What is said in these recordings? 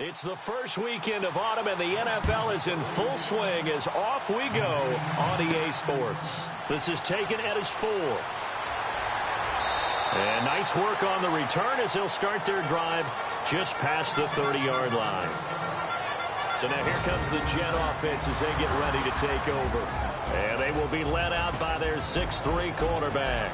It's the first weekend of autumn, and the NFL is in full swing as off we go on EA Sports. This is taken at his 4. And nice work on the return as they'll start their drive just past the 30-yard line. So now here comes the Jet offense as they get ready to take over. And they will be led out by their 6'3" quarterback.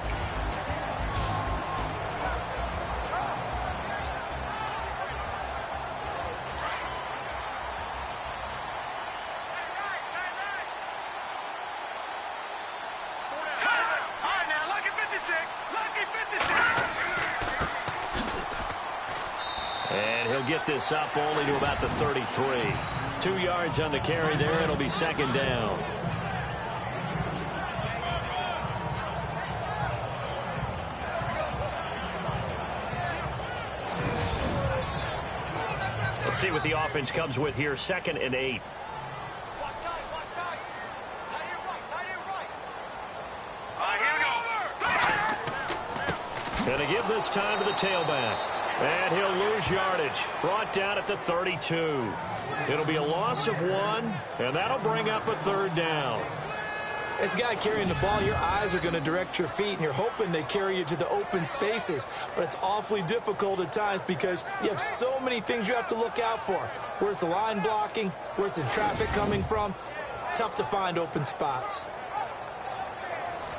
And he'll get this up only to about the 33. 2 yards on the carry there. It'll be second down. Let's see what the offense comes with here. 2nd and 8. Going to give this time to the tailback. And he'll lose yardage. Brought down at the 32. It'll be a loss of 1, and that'll bring up a 3rd down. As a guy carrying the ball, your eyes are going to direct your feet, and you're hoping they carry you to the open spaces. But it's awfully difficult at times because you have so many things you have to look out for. Where's the line blocking? Where's the traffic coming from? Tough to find open spots.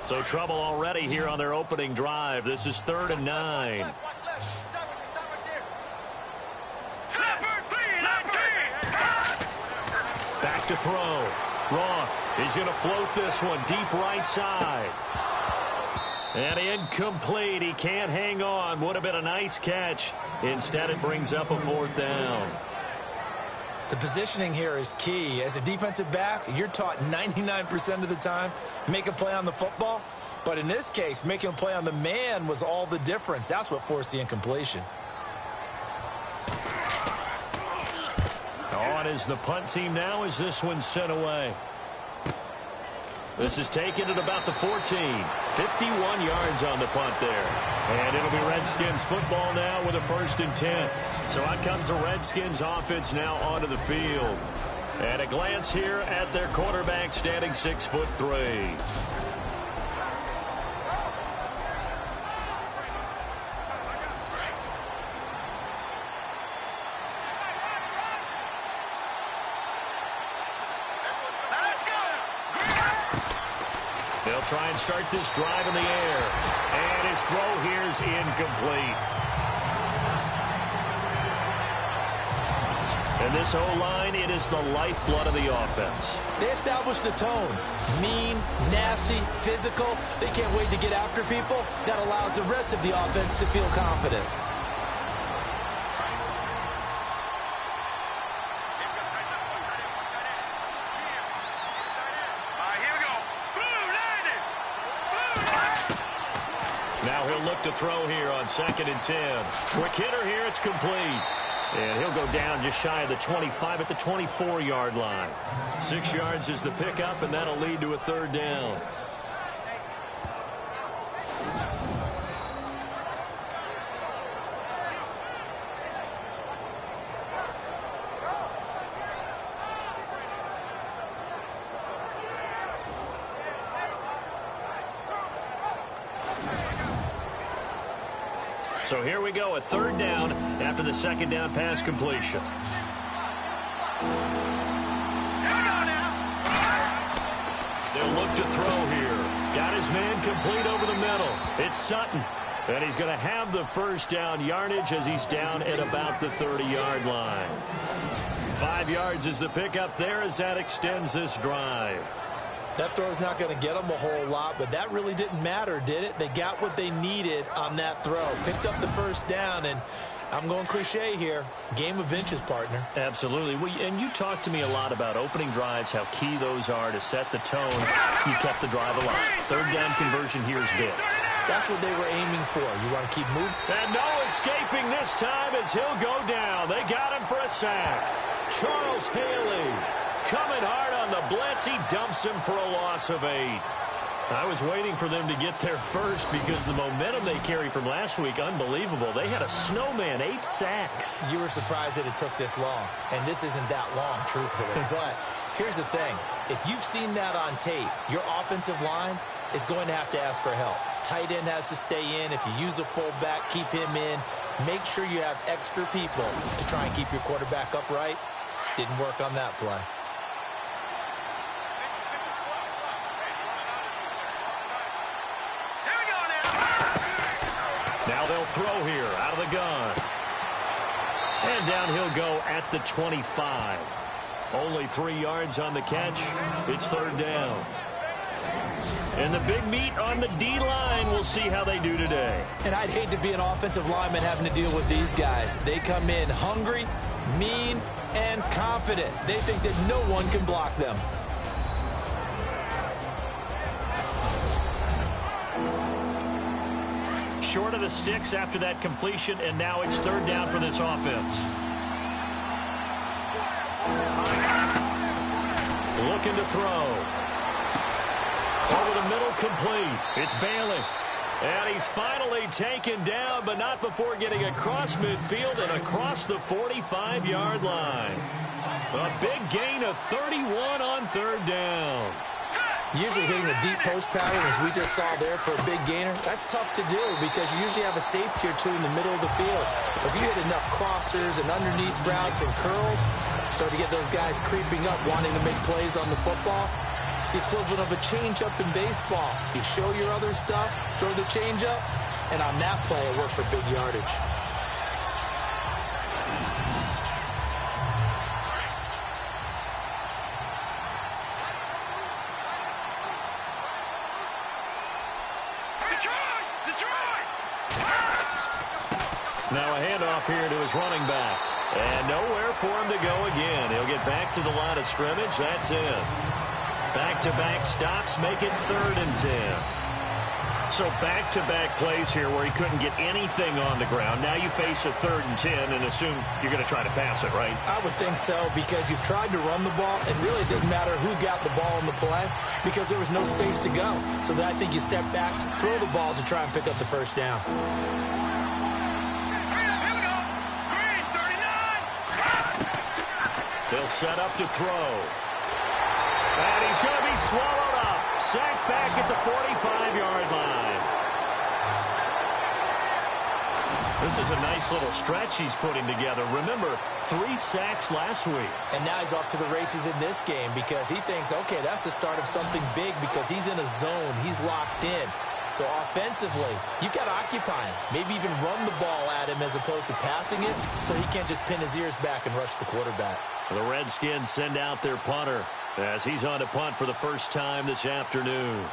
So trouble already here on their opening drive. This is 3rd and 9. Back to throw. Roth, he's going to float this one deep right side. And incomplete. He can't hang on. Would have been a nice catch. Instead, it brings up a 4th down. The positioning here is key. As a defensive back, you're taught 99% of the time, make a play on the football. But in this case, making a play on the man was all the difference. That's what forced the incompletion. On is the punt team now as this one's sent away. This is taken at about the 14. 51 yards on the punt there. And it'll be Redskins football now with a 1st and 10. So out comes the Redskins offense now onto the field. And a glance here at their quarterback standing 6'3". They'll try and start this drive in the air. And his throw here is incomplete. And this O-line, it is the lifeblood of the offense. They establish the tone. Mean, nasty, physical. They can't wait to get after people. That allows the rest of the offense to feel confident. Now he'll look to throw here on 2nd and 10. Quick hitter here, it's complete. And he'll go down just shy of the 25 at the 24-yard line. 6 yards is the pickup, and that'll lead to a 3rd down. So here we go, a 3rd down after the 2nd down pass completion. They'll look to throw here. Got his man complete over the middle. It's Sutton. And he's going to have the 1st down yardage as he's down at about the 30-yard line. 5 yards is the pickup there as that extends this drive. That throw's not going to get them a whole lot, but that really didn't matter, did it? They got what they needed on that throw. Picked up the 1st down, and I'm going cliche here. Game of inches, partner. Absolutely. Well, and you talked to me a lot about opening drives, how key those are to set the tone. You kept the drive alive. 3rd down conversion here is big. That's what they were aiming for. You want to keep moving. And no escaping this time as he'll go down. They got him for a sack. Charles Haley coming hard on the blitz. He dumps him for a loss of 8. I was waiting for them to get there first because the momentum they carry from last week, unbelievable. They had a snowman, 8 sacks. You were surprised that it took this long, and this isn't that long, truthfully. But here's the thing. If you've seen that on tape, your offensive line is going to have to ask for help. Tight end has to stay in. If you use a fullback, keep him in. Make sure you have extra people to try and keep your quarterback upright. Didn't work on that play. Now they'll throw here out of the gun. And down he'll go at the 25. Only 3 yards on the catch. It's 3rd down. And the big meat on the D-line. We'll see how they do today. And I'd hate to be an offensive lineman having to deal with these guys. They come in hungry, mean, and confident. They think that no one can block them. Short of the sticks after that completion, and now it's 3rd down for this offense. Looking to throw. Over the middle, complete. It's Bailey. And he's finally taken down, but not before getting across midfield and across the 45-yard line. A big gain of 31 on 3rd down. Usually hitting a deep post pattern, as we just saw there for a big gainer, that's tough to do because you usually have a safety or two in the middle of the field. But if you hit enough crossers and underneath routes and curls, start to get those guys creeping up, wanting to make plays on the football. It's the equivalent of a changeup in baseball. You show your other stuff, throw the changeup, and on that play, it worked for big yardage. Now a handoff here to his running back. And nowhere for him to go again. He'll get back to the line of scrimmage. That's it. Back-to-back stops make it 3rd and 10. So back-to-back plays here where he couldn't get anything on the ground. Now you face a 3rd and 10 and assume you're going to try to pass it, right? I would think so because you've tried to run the ball, and really it didn't matter who got the ball in the play because there was no space to go. So I think you step back, throw the ball to try and pick up the 1st down. They'll set up to throw. And he's going to be swallowed up. Sacked back at the 45-yard line. This is a nice little stretch he's putting together. Remember, 3 sacks last week. And now he's off to the races in this game because he thinks, okay, that's the start of something big because he's in a zone. He's locked in. So offensively, you've got to occupy him. Maybe even run the ball at him as opposed to passing it so he can't just pin his ears back and rush the quarterback. The Redskins send out their punter as he's on to punt for the first time this afternoon.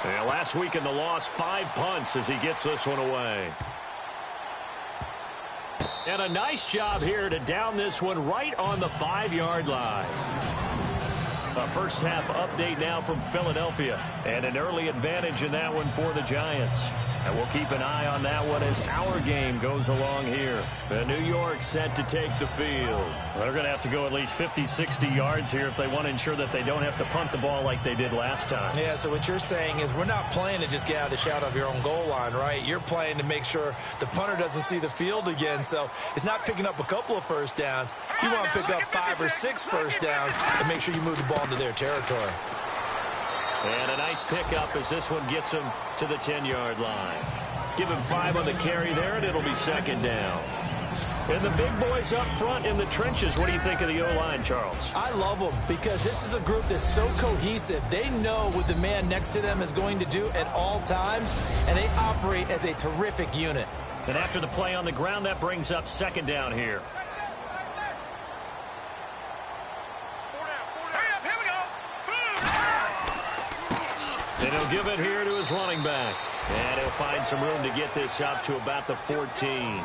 And last week in the loss, 5 punts as he gets this one away. And a nice job here to down this one right on the 5-yard line. A first half update now from Philadelphia, and an early advantage in that one for the Giants. And we'll keep an eye on that one as our game goes along here. New York set to take the field. They're going to have to go at least 50, 60 yards here if they want to ensure that they don't have to punt the ball like they did last time. Yeah, so what you're saying is we're not playing to just get out of the shadow of your own goal line, right? You're playing to make sure the punter doesn't see the field again. So it's not picking up a couple of first downs. You want to pick up 5 or 6 first downs and make sure you move the ball into their territory. And a nice pickup as this one gets him to the 10-yard line. Give him 5 on the carry there, and it'll be 2nd down. And the big boys up front in the trenches. What do you think of the O-line, Charles? I love them because this is a group that's so cohesive. They know what the man next to them is going to do at all times, and they operate as a terrific unit. And after the play on the ground, that brings up 2nd down here. And he'll give it here to his running back. And he'll find some room to get this up to about the 14.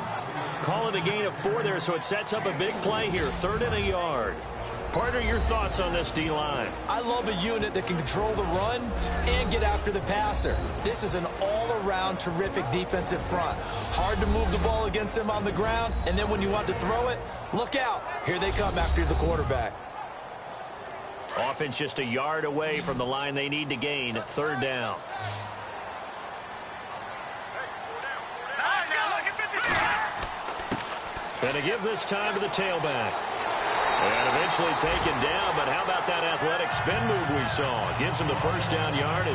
Call it a gain of 4 there, so it sets up a big play here. 3rd and a yard. Partner, your thoughts on this D-line? I love a unit that can control the run and get after the passer. This is an all-around terrific defensive front. Hard to move the ball against them on the ground, and then when you want to throw it, look out. Here they come after the quarterback. Offense just a yard away from the line they need to gain. Third down. Going to give this time to the tailback. And eventually taken down, but how about that athletic spin move we saw? Gives him the first down yardage.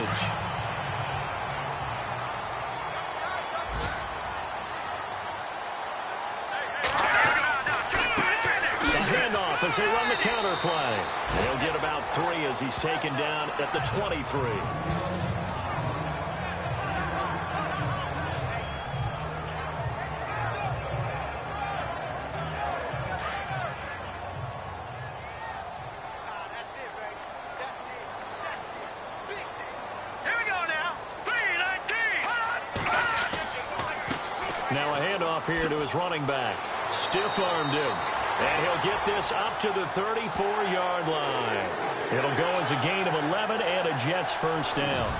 As they run the counter play. He'll get about 3 as he's taken down at the 23. Now a handoff here to his running back. Stiff-armed him. And he'll get this up to the 34-yard line. It'll go as a gain of 11 and a Jets first down.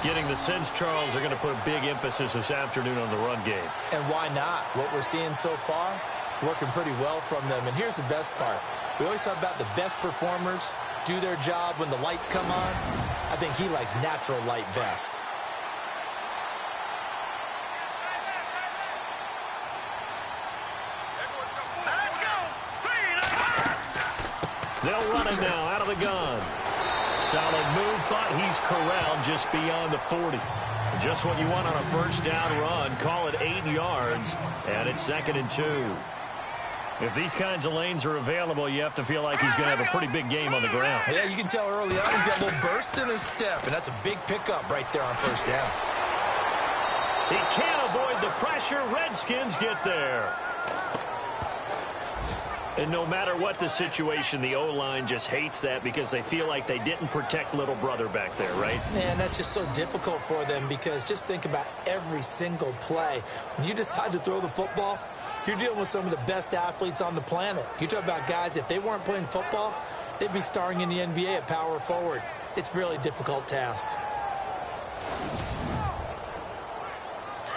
Getting the sense, Charles, are going to put a big emphasis this afternoon on the run game. And why not? What we're seeing so far, working pretty well from them. And here's the best part. We always talk about the best performers do their job when the lights come on. I think he likes natural light best. They'll run him now out of the gun. Solid move, but he's corralled just beyond the 40. Just what you want on a first down run. Call it 8 yards, and it's 2nd and 2. If these kinds of lanes are available, you have to feel like he's going to have a pretty big game on the ground. Yeah, you can tell early on he's got a little burst in his step, and that's a big pickup right there on first down. He can't avoid the pressure. Redskins get there. And no matter what the situation, the O-line just hates that because they feel like they didn't protect little brother back there, right? Man, that's just so difficult for them because just think about every single play. When you decide to throw the football, you're dealing with some of the best athletes on the planet. You talk about guys, if they weren't playing football, they'd be starring in the NBA at power forward. It's a really difficult task.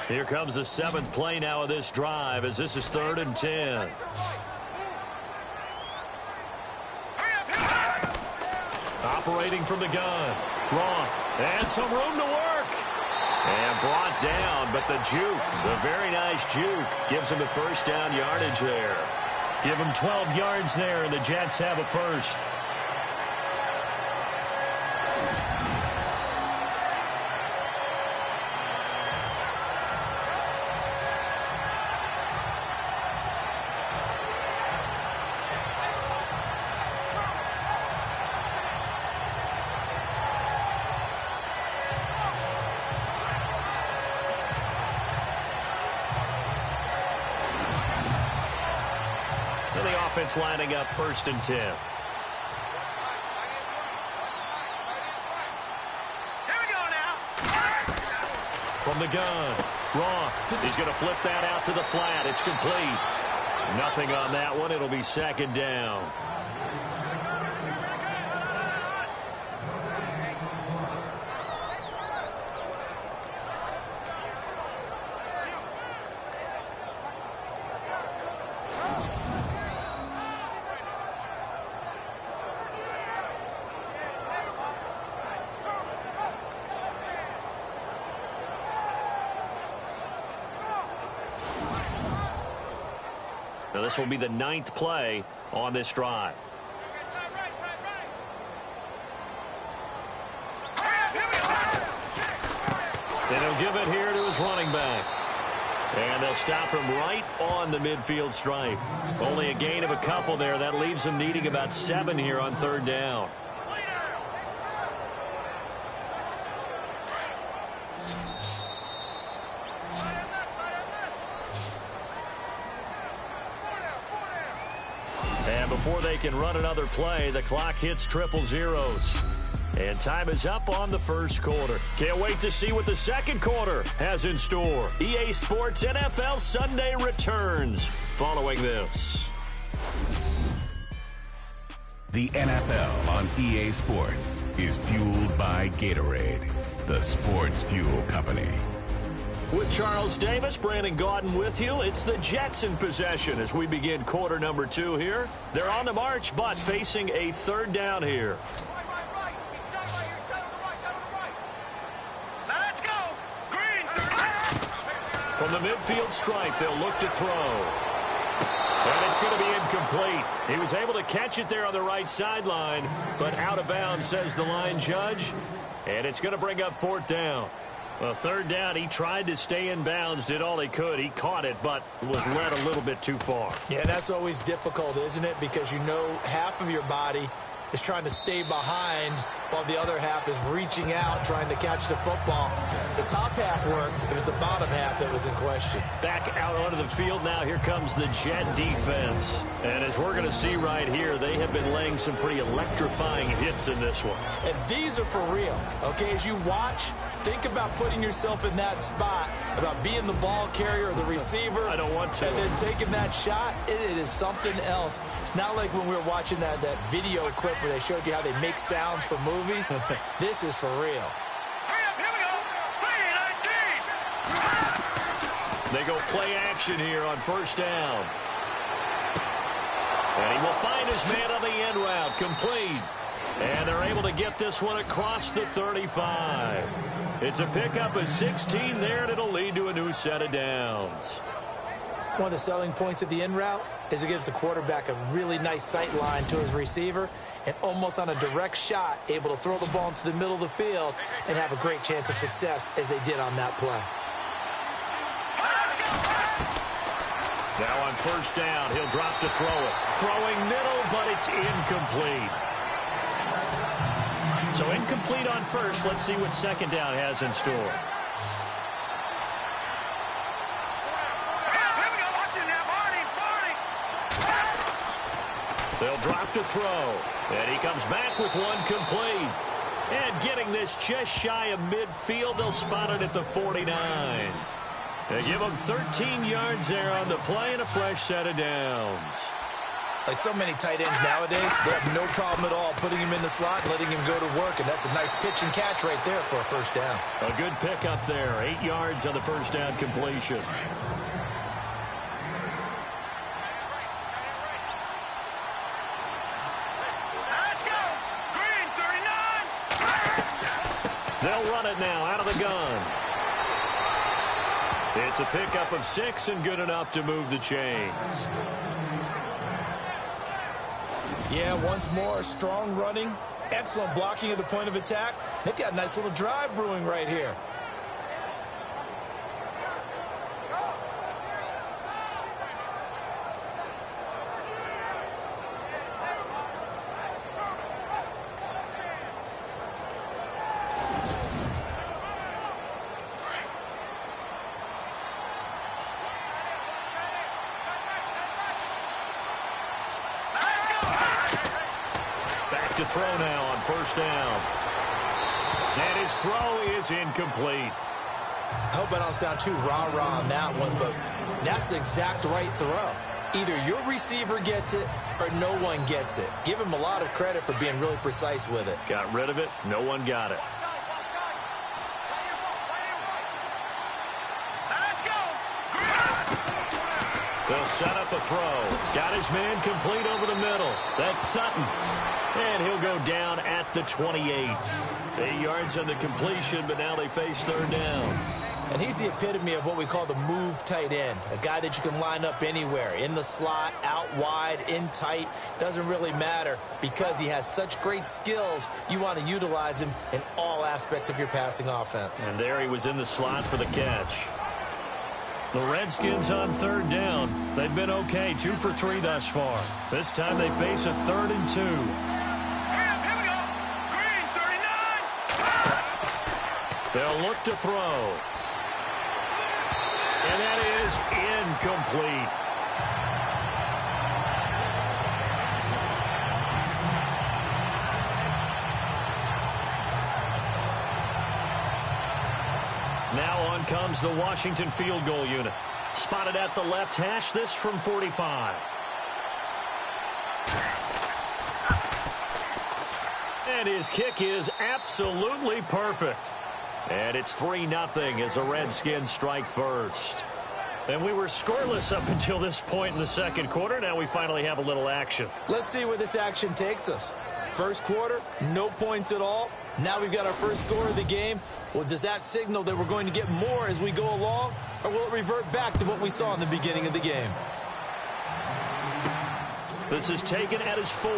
Here comes the 7th play now of this drive as this is 3rd and 10. Operating from the gun. Roth. And some room to work. And brought down, but the juke, the very nice juke, gives him the first down yardage there. Give him 12 yards there, and the Jets have a first. Offense lining up 1st and 10. Here we go now. From the gun, Roth. He's going to flip that out to the flat. It's complete. Nothing on that one. It'll be 2nd down. Now this will be the 9th play on this drive. And he'll give it here to his running back. And they'll stop him right on the midfield stripe. Only a gain of a couple there. That leaves him needing about 7 here on 3rd down. And before they can run another play, the clock hits 000. And time is up on the first quarter. Can't wait to see what the second quarter has in store. EA Sports NFL Sunday returns following this. The NFL on EA Sports is fueled by Gatorade, the sports fuel company. With Charles Davis, Brandon Gaudin with you. It's the Jets in possession as we begin quarter number 2 here. They're on the march, but facing a third down here. Let's go. Green. From the midfield stripe, they'll look to throw. And it's going to be incomplete. He was able to catch it there on the right sideline, but out of bounds, says the line judge. And it's going to bring up fourth down. Well, third down, he tried to stay in bounds, did all he could. He caught it, but was led a little bit too far. Yeah, that's always difficult, isn't it? Because you know half of your body is trying to stay behind while the other half is reaching out, trying to catch the football. The top half worked. It was the bottom half that was in question. Back out onto the field now. Here comes the Jet defense. And as we're going to see right here, they have been laying some pretty electrifying hits in this one. And these are for real. Okay, as you watch, think about putting yourself in that spot, about being the ball carrier or the receiver. I don't want to. And then taking that shot, it is something else. It's not like when we were watching that video clip where they showed you how they make sounds for movies. This is for real. Here we go. 3-19. They go play action here on first down. And he will find his man on the end route, complete. And they're able to get this one across the 35. It's a pickup of 16 there, and it'll lead to a new set of downs. One of the selling points of the in route is it gives the quarterback a really nice sight line to his receiver and almost on a direct shot able to throw the ball into the middle of the field and have a great chance of success as they did on that play. Now on first down, he'll drop to throw it. Throwing middle, but it's incomplete. So incomplete on first. Let's see what second down has in store. Here we go. Watch it now. Barney. They'll drop to throw. And he comes back with one complete. And getting this just shy of midfield, they'll spot it at the 49. They give him 13 yards there on the play and a fresh set of downs. Like so many tight ends nowadays, they have no problem at all putting him in the slot and letting him go to work. And that's a nice pitch and catch right there for a first down. A good pickup there. 8 yards on the first down completion. Let's go. Green 39. They'll run it now out of the gun. It's a pickup of 6 and good enough to move the chains. Yeah, once more, strong running, excellent blocking at the point of attack. They've got a nice little drive brewing right here. To throw now on first down. And his throw is incomplete. I hope I don't sound too rah-rah on that one, but that's the exact right throw. Either your receiver gets it or no one gets it. Give him a lot of credit for being really precise with it. Got rid of it. No one got it. Let's go. They'll set up a throw. Got his man complete over the middle. That's Sutton. And he'll go down at the 28. 8 yards on the completion, but now they face third down. And he's the epitome of what we call the move tight end, a guy that you can line up anywhere, in the slot, out wide, in tight, doesn't really matter because he has such great skills. You want to utilize him in all aspects of your passing offense. And there he was in the slot for the catch. The Redskins on third down. They've been okay, 2 for 3 thus far. This time they face a 3rd and 2. Here we go. Green 39. They'll look to throw. And that is incomplete. Now on comes the Washington field goal unit. Spotted at the left hash, this from 45. And his kick is absolutely perfect. And it's 3-0 as the Redskins strike first. And we were scoreless up until this point in the second quarter. Now we finally have a little action. Let's see where this action takes us. First quarter, no points at all. Now we've got our first score of the game. Well, does that signal that we're going to get more as we go along? Or will it revert back to what we saw in the beginning of the game? This is taken at his 4.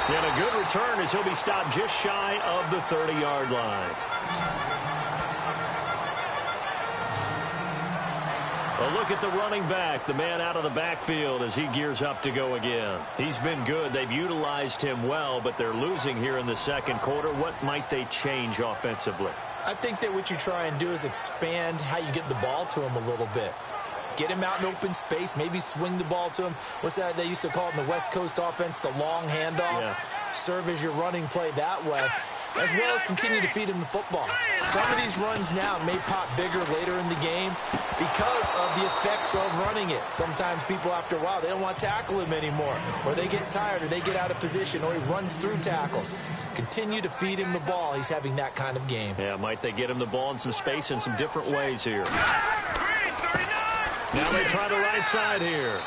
And a good return as he'll be stopped just shy of the 30-yard line. A look at the running back, the man out of the backfield as he gears up to go again. He's been good. They've utilized him well, but they're losing here in the second quarter. What might they change offensively? I think that what you try and do is expand how you get the ball to him a little bit. Get him out in open space, maybe swing the ball to him. What's that they used to call it in the West Coast offense, the long handoff? Yeah. Serve as your running play that way, as well as continue to feed him the football. Some of these runs now may pop bigger later in the game because of the effects of running it. Sometimes people, after a while, they don't want to tackle him anymore, or they get tired, or they get out of position, or he runs through tackles. Continue to feed him the ball. He's having that kind of game. Yeah, might they get him the ball in some space in some different ways here. Now they try the right side here.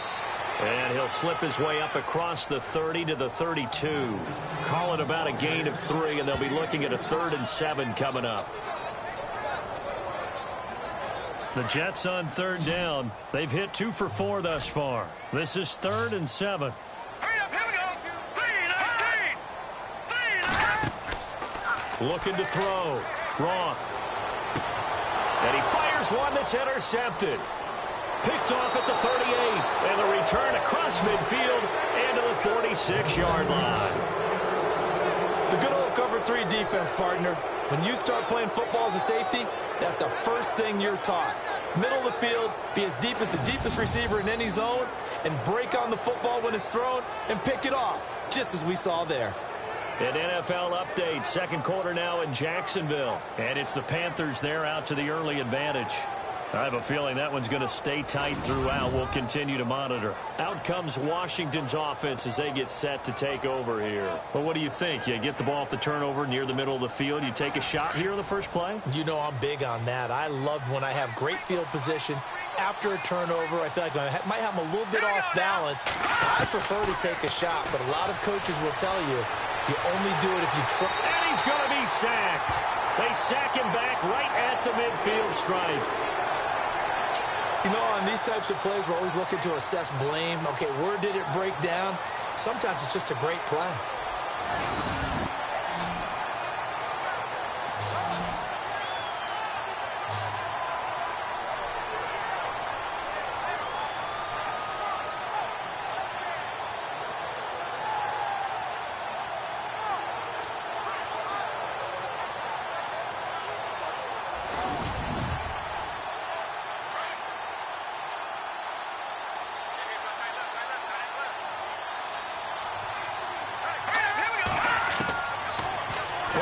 And he'll slip his way up across the 30 to the 32. Call it about a gain of 3, and they'll be looking at a 3rd and 7 coming up. The Jets on 3rd down. They've hit 2 for 4 thus far. This is 3rd and 7. Hurry up, here we go. Looking to throw. Roth. And he fires one that's intercepted. Picked off at the 38, and the return across midfield and to the 46-yard line. The good old cover 3 defense, partner. When you start playing football as a safety, that's the first thing you're taught. Middle of the field, be as deep as the deepest receiver in any zone, and break on the football when it's thrown and pick it off, just as we saw there. An NFL update, second quarter now in Jacksonville. And it's the Panthers there out to the early advantage. I have a feeling that one's going to stay tight throughout. We'll continue to monitor. Out comes Washington's offense as they get set to take over here. But what do you think? You get the ball off the turnover near the middle of the field. You take a shot here in the first play? You know I'm big on that. I love when I have great field position. After a turnover, I feel like I might have them a little bit off balance. I prefer to take a shot, but a lot of coaches will tell you, you only do it if you try. And he's going to be sacked. They sack him back right at the midfield stripe. You know, on these types of plays, we're always looking to assess blame. Okay, where did it break down? Sometimes it's just a great play.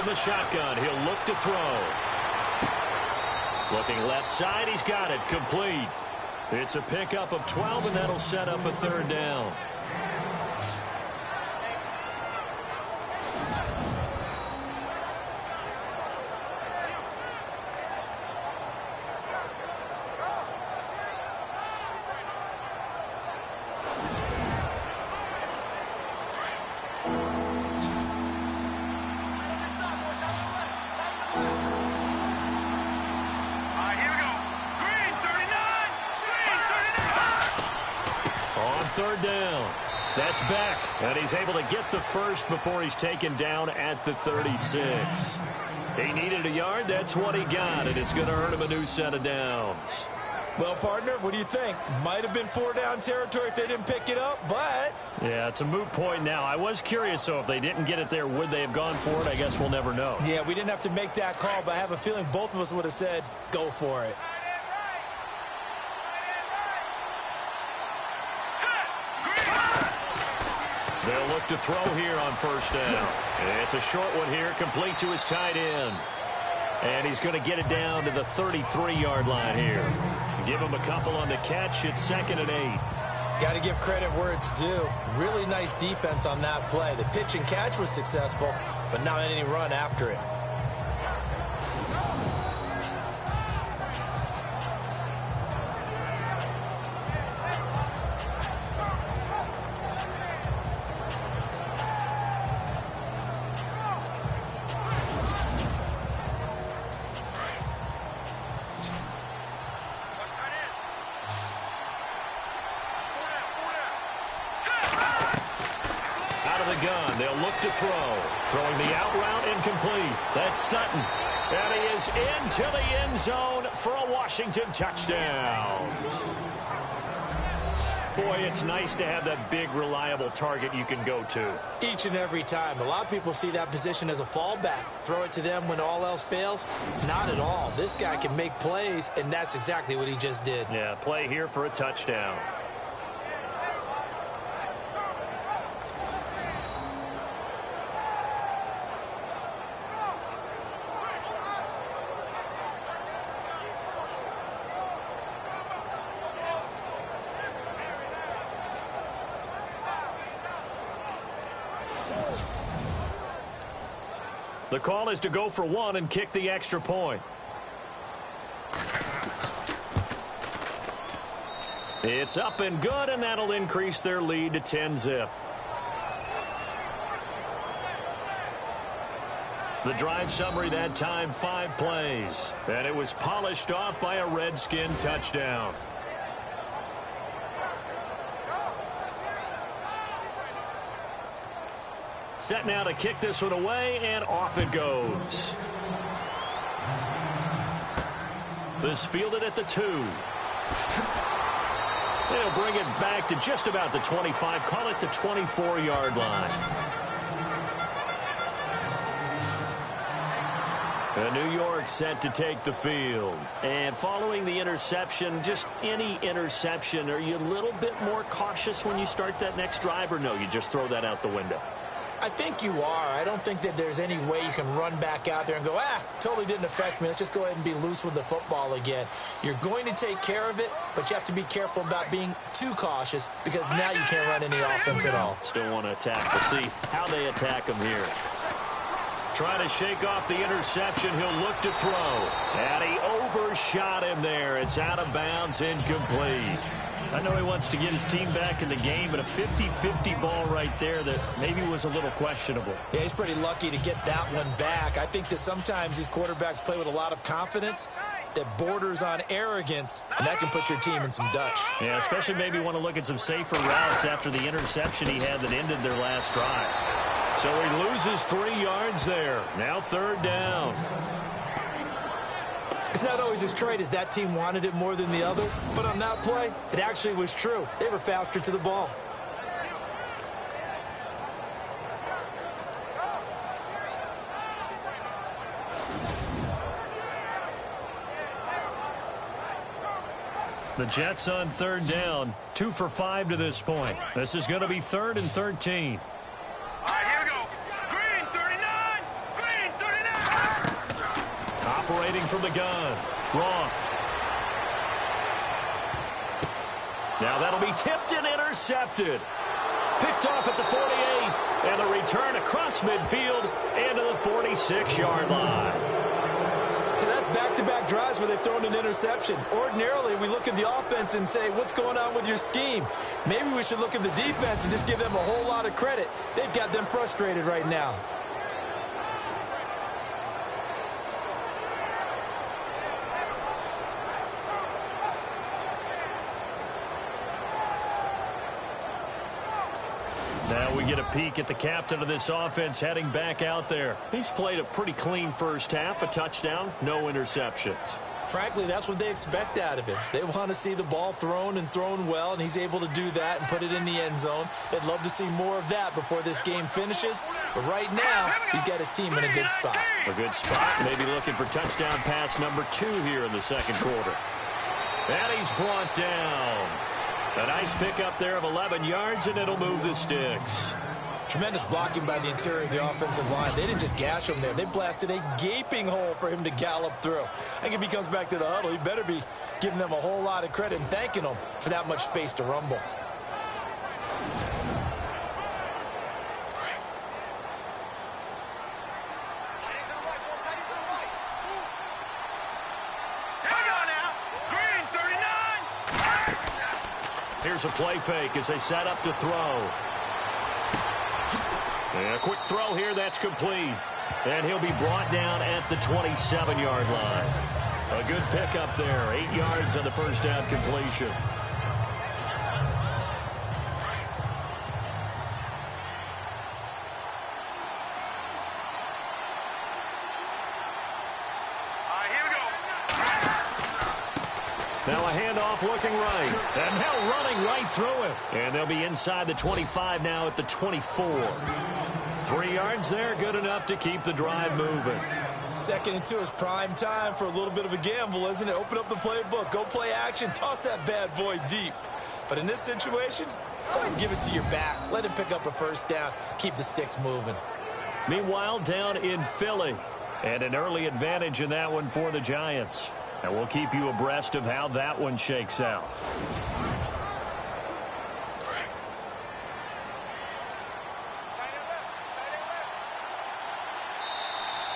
The shotgun, he'll look to throw. Looking left side, he's got it, complete. It's a pickup of 12, and that'll set up a 3rd down. Third down. That's back, and he's able to get the first before he's taken down at the 36. He needed a yard. That's what he got, and it's going to earn him a new set of downs. Well, partner, what do you think? Might have been 4-down territory if they didn't pick it up, but... Yeah, it's a moot point now. I was curious, so if they didn't get it there, would they have gone for it? I guess we'll never know. Yeah, we didn't have to make that call, but I have a feeling both of us would have said, go for it. They'll look to throw here on first down. It's a short one here, complete to his tight end. And he's going to get it down to the 33-yard line here. Give him a couple on the catch. It's 2nd and 8. Got to give credit where it's due. Really nice defense on that play. The pitch and catch was successful, but not any run after it. the gun. They'll look to throw. Throwing the out route incomplete. That's Sutton. And he is into the end zone for a Washington touchdown. Boy, it's nice to have that big, reliable target you can go to. Each and every time. A lot of people see that position as a fallback. Throw it to them when all else fails. Not at all. This guy can make plays, and that's exactly what he just did. Yeah, play here for a touchdown. The call is to go for one and kick the extra point. It's up and good, and that'll increase their lead to 10-zip. The drive summary that time, 5 plays. And it was polished off by a Redskin touchdown. Set now to kick this one away, and off it goes. This fielded at the 2. They'll bring it back to just about the 25, call it the 24-yard line. New York set to take the field. And following the interception, just any interception, are you a little bit more cautious when you start that next drive, or no, you just throw that out the window? I think you are. I don't think that there's any way you can run back out there and go, totally didn't affect me. Let's just go ahead and be loose with the football again. You're going to take care of it, but you have to be careful about being too cautious because now you can't run any offense at all. Still want to attack. We'll see how they attack him here. Trying to shake off the interception. He'll look to throw. And he overshot him there. It's out of bounds, incomplete. I know he wants to get his team back in the game, but a 50-50 ball right there that maybe was a little questionable. Yeah, he's pretty lucky to get that one back. I think that sometimes these quarterbacks play with a lot of confidence that borders on arrogance, and that can put your team in some Dutch. Yeah, especially maybe want to look at some safer routes after the interception he had that ended their last drive. So he loses 3 yards there. Now 3rd down. It's not always as straight as that team wanted it more than the other, but on that play, it actually was true. They were faster to the ball. The Jets on 3rd down, 2 for 5 to this point. This is going to be 3rd and 13. All right, here we go. Green, 39. Green, 39. Operating from the gun. Roth. Now that'll be tipped and intercepted. Picked off at the 48. And the return across midfield into the 46-yard line. So that's back-to-back drives where they've thrown an interception. Ordinarily, we look at the offense and say, what's going on with your scheme? Maybe we should look at the defense and just give them a whole lot of credit. They've got them frustrated right now. Now we get a peek at the captain of this offense heading back out there. He's played a pretty clean first half, a touchdown, no interceptions. Frankly, that's what they expect out of him. They want to see the ball thrown and thrown well, and he's able to do that and put it in the end zone. They'd love to see more of that before this game finishes. But right now, he's got his team in a good spot. A good spot, maybe looking for touchdown pass number 2 here in the second quarter. And he's brought down. A nice pickup there of 11 yards, and it'll move the sticks. Tremendous blocking by the interior of the offensive line. They didn't just gash him there. They blasted a gaping hole for him to gallop through. I think if he comes back to the huddle, he better be giving them a whole lot of credit and thanking them for that much space to rumble. Here's a play fake as they set up to throw. And a quick throw here, that's complete. And he'll be brought down at the 27-yard line. A good pickup there, 8 yards on the first down completion. Now a handoff looking right. And now running right through it. And they'll be inside the 25 now at the 24. 3 yards there, good enough to keep the drive moving. 2nd and 2 is prime time for a little bit of a gamble, isn't it? Open up the playbook, go play action, toss that bad boy deep. But in this situation, go ahead and give it to your back. Let him pick up a first down. Keep the sticks moving. Meanwhile, down in Philly, and an early advantage in that one for the Giants. And we'll keep you abreast of how that one shakes out.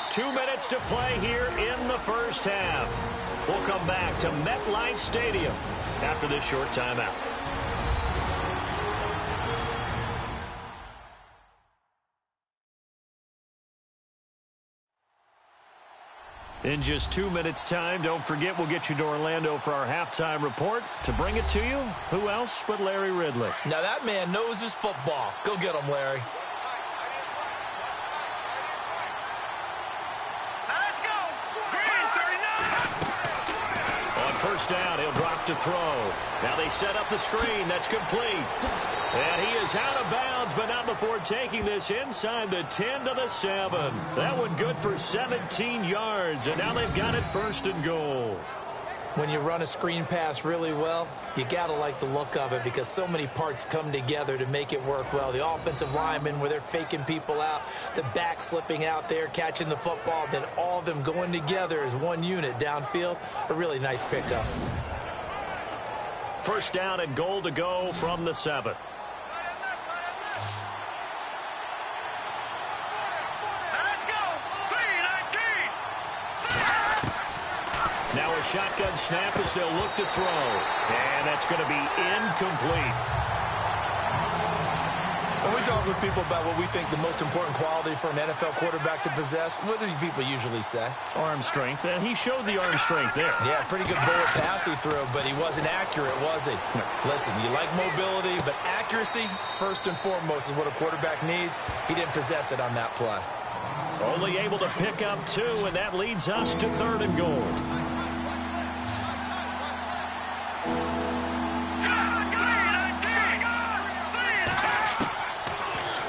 Two minutes to play here in the first half. We'll come back to MetLife Stadium after this short timeout. In just 2 minutes' time, don't forget we'll get you to Orlando for our halftime report. To bring it to you, who else but Larry Ridley? Now that man knows his football. Go get him, Larry. First down, he'll drop to throw. Now they set up the screen. That's complete. And he is out of bounds, but not before taking this inside the 10 to the 7. That one good for 17 yards, and now they've got it 1st and goal. When you run a screen pass really well, you got to like the look of it because so many parts come together to make it work well. The offensive linemen, where they're faking people out, the back slipping out there, catching the football, then all of them going together as one unit downfield. A really nice pickup. First down and goal to go from the 7. Now a shotgun snap as they'll look to throw. And that's going to be incomplete. When we talk with people about what we think the most important quality for an NFL quarterback to possess, what do people usually say? Arm strength. And he showed the arm strength there. Yeah, pretty good bullet pass he threw, but he wasn't accurate, was he? No. Listen, you like mobility, but accuracy, first and foremost, is what a quarterback needs. He didn't possess it on that play. Only able to pick up 2, and that leads us to 3rd and goal.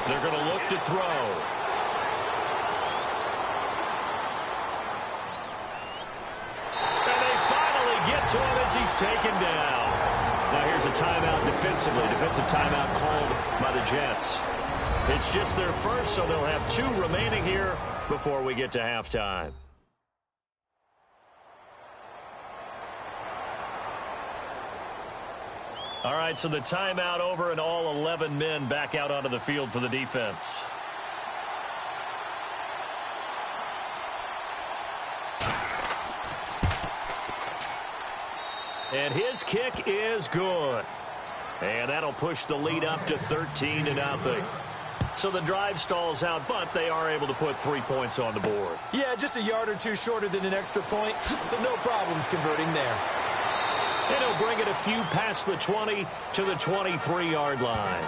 They're going to look to throw. And they finally get to him as he's taken down. Now here's a timeout defensively. Defensive timeout called by the Jets. It's just their first, so they'll have 2 remaining here before we get to halftime. All right, so the timeout over and all 11 men back out onto the field for the defense. And his kick is good. And that'll push the lead up to 13-0. So the drive stalls out, but they are able to put 3 points on the board. Yeah, just a yard or 2 shorter than an extra point, so no problems converting there. And he'll bring it a few past the 20 to the 23-yard line.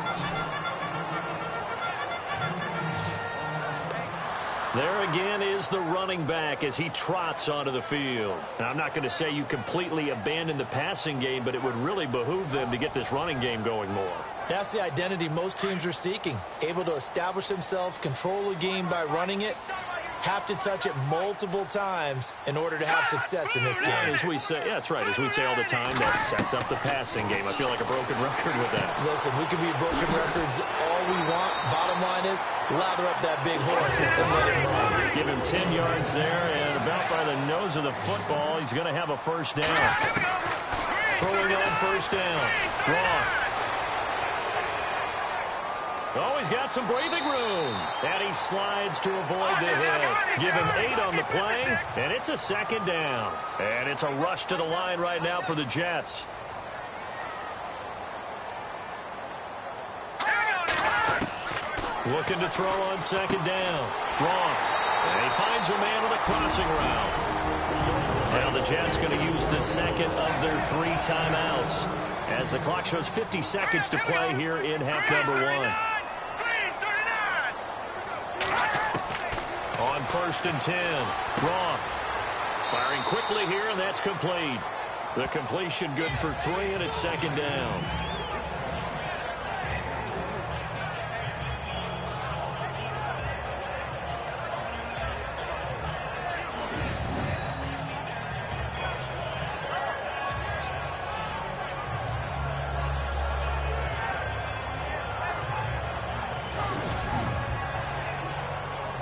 There again is the running back as he trots onto the field. Now, I'm not going to say you completely abandon the passing game, but it would really behoove them to get this running game going more. That's the identity most teams are seeking. Able to establish themselves, control the game by running it, have to touch it multiple times in order to have success in this game. As we say, yeah, that's right. As we say all the time, that sets up the passing game. I feel like a broken record with that. Listen, we can be broken records all we want. Bottom line is, lather up that big horse and let him run. Give him 10 yards there, and about by the nose of the football, he's going to have a first down. Throwing on first down. Roth. Oh, he's got some breathing room. And he slides to avoid the hit. Give him 8 on the play, and it's a second down. And it's a rush to the line right now for the Jets. Looking to throw on second down. Roth. And he finds a man on the crossing route. Now the Jets going to use the second of their 3 timeouts as the clock shows 50 seconds to play here in half number 1. On 1st and 10, Roth firing quickly here, and that's complete. The completion good for 3, and it's second down.